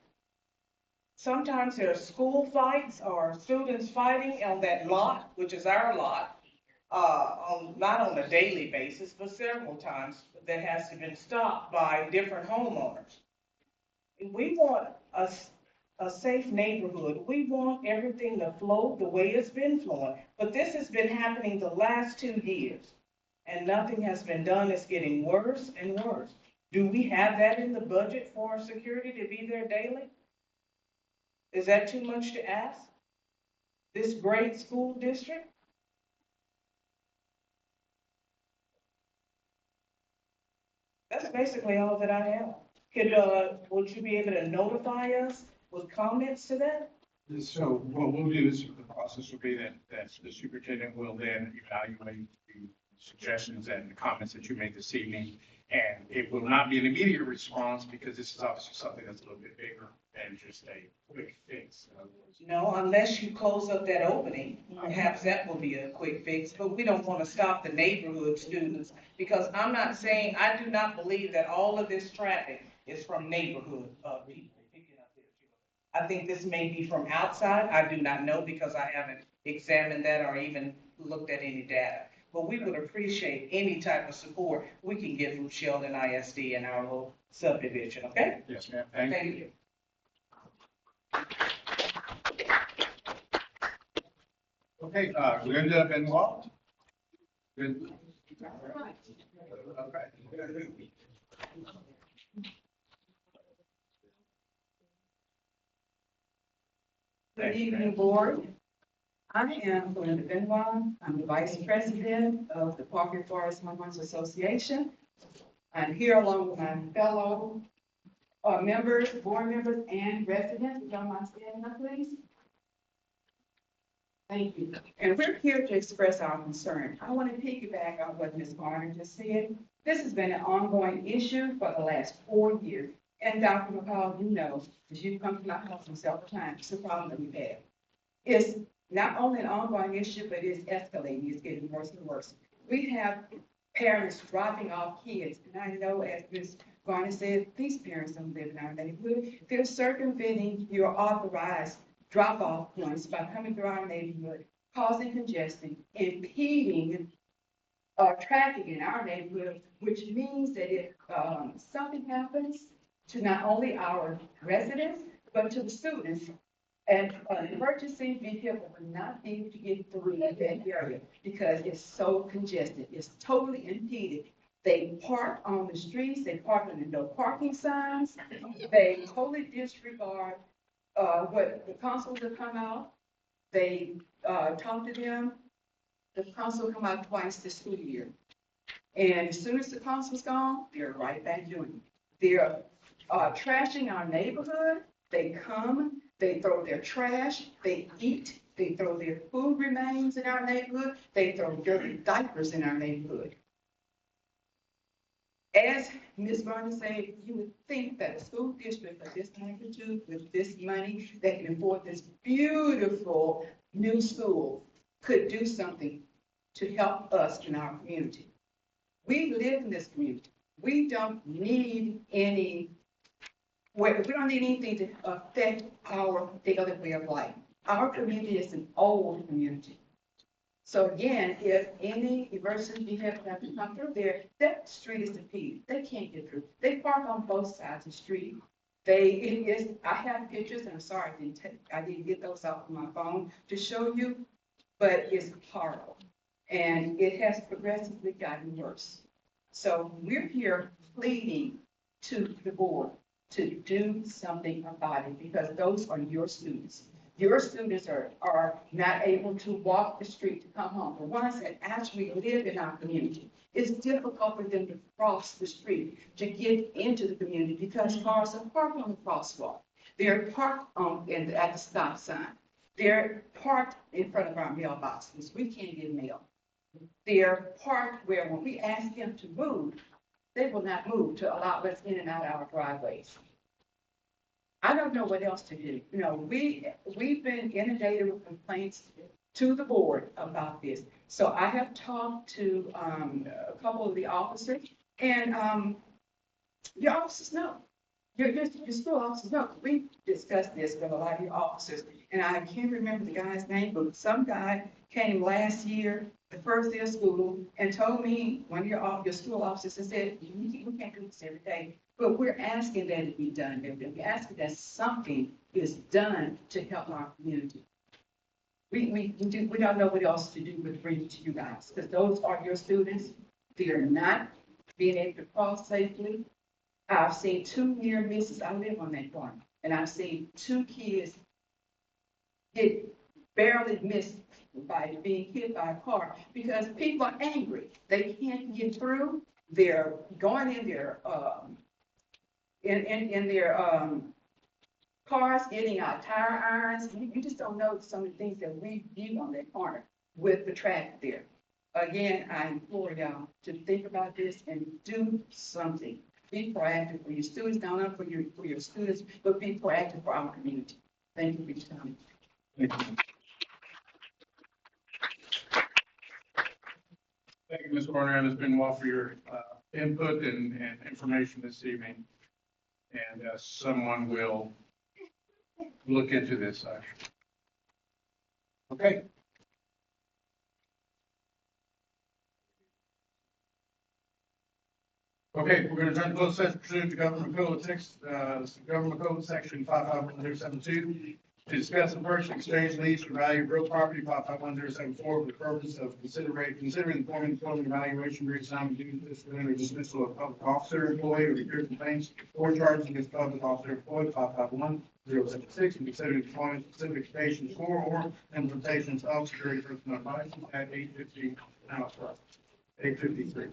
Sometimes there are school fights or students fighting on that lot, which is our lot, not on a daily basis, but several times that has to been stopped by different homeowners. We want a safe neighborhood. We want everything to flow the way it's been flowing. But this has been happening the last 2 years, and nothing has been done. It's getting worse and worse. Do we have that in the budget for security to be there daily? Is that too much to ask? This great school district? That's basically all that I have. Would you be able to notify us with comments to that? So what we'll do is, the process will be that the superintendent will then evaluate the suggestions and the comments that you made this evening. And it will not be an immediate response because this is obviously something that's a little bit bigger than just a quick fix. No, unless you close up that opening, perhaps that will be a quick fix, but we don't want to stop the neighborhood students, because I'm not saying, I do not believe that all of this traffic is from neighborhood people picking up their children. I think this may be from outside. I do not know because I haven't examined that or even looked at any data. But we would appreciate any type of support we can get from Sheldon ISD and our little subdivision, okay? Yes, ma'am. Thank you. Okay, Linda Benoit. Good. Good evening, board. I am Linda Benoit. I'm the vice president of the Parker Forest Homeowners Association. I'm here along with my fellow members, board members, and residents. If you don't mind standing up, please. Thank you. And we're here to express our concern. I want to piggyback on what Ms. Garner just said. This has been an ongoing issue for the last 4 years. And Dr. McCall, you know, because you've come to my house several times, it's a problem that we've had. It's not only an ongoing issue, but it's escalating. It's getting worse and worse. We have parents dropping off kids. And I know, as Ms. Garner said, these parents don't live in our neighborhood. They're circumventing your authorized drop-off points by coming through our neighborhood, causing congestion, impeding traffic in our neighborhood, which means that if something happens to not only our residents, but to the students, and an emergency vehicle will not be able to get through that area because it's so congested. It's totally impeded. They park on the streets, they park on the no parking signs, they totally disregard what the constables have come out. They talk to them. The constable come out twice this school year. And as soon as the constable's gone, they're right back doing it. They're trashing our neighborhood. They come, they throw their trash, they eat, they throw their food remains in our neighborhood, they throw dirty diapers in our neighborhood. As Ms. Garner said, you would think that a school district of this magnitude, with this money, that can afford this beautiful new school, could do something to help us in our community. We live in this community. We don't need anything to affect our daily way of life. Our community is an old community. So again, if any emergency vehicle has to come through there, that street is impeded. They can't get through. They park on both sides of the street. I have pictures, and I'm sorry I didn't get those off my phone to show you, but it's horrible. And it has progressively gotten worse. So we're here pleading to the board to do something about it, because those are your students. Your students are not able to walk the street to come home. The ones that actually live in our community, it's difficult for them to cross the street to get into the community because cars are parked on the crosswalk. They're parked at the stop sign. They're parked in front of our mailboxes. We can't get mail. They're parked where when we ask them to move, they will not move to allow us in and out of our driveways. I don't know what else to do. You know, we've been inundated with complaints to the board about this. So I have talked to, a couple of the officers, and, your officers know. Your school officers know. We discussed this with a lot of your officers, and I can't remember the guy's name, but some guy came last year, the first day of school, and told me, one of your school officers, and said, we can't do this every day, but we're asking that it be done every day. We're asking that something is done to help our community. We don't know what else to do but bring it to you guys, because those are your students. They're not being able to cross safely. I've seen 2 near misses. I live on that farm, and I've seen 2 kids get barely missed by being hit by a car because people are angry. They can't get through. They're going in their in their cars, getting out tire irons. You just don't know some of the things that we view on that corner with the traffic there. Again, I implore y'all to think about this and do something. Be proactive for your students, not only for your students, but be proactive for our community. Thank you for your time. Thank you, Ms. Warner and Ms. Benoit, for your input and information this evening. And someone will look into this. Okay. Okay, we're going to turn to closed session pursuant to Government Code Section 551072 to discuss the purchase, exchange, lease, or value of real property 551074 for the purpose of considering employment, evaluation, reassignment, duties, discipline, or dismissal of public officer, employee, or repairs complaints, or charges against public officer, employee 551076, and considering employment specifications for or implementations of security personnel license at 850 House Road, 853.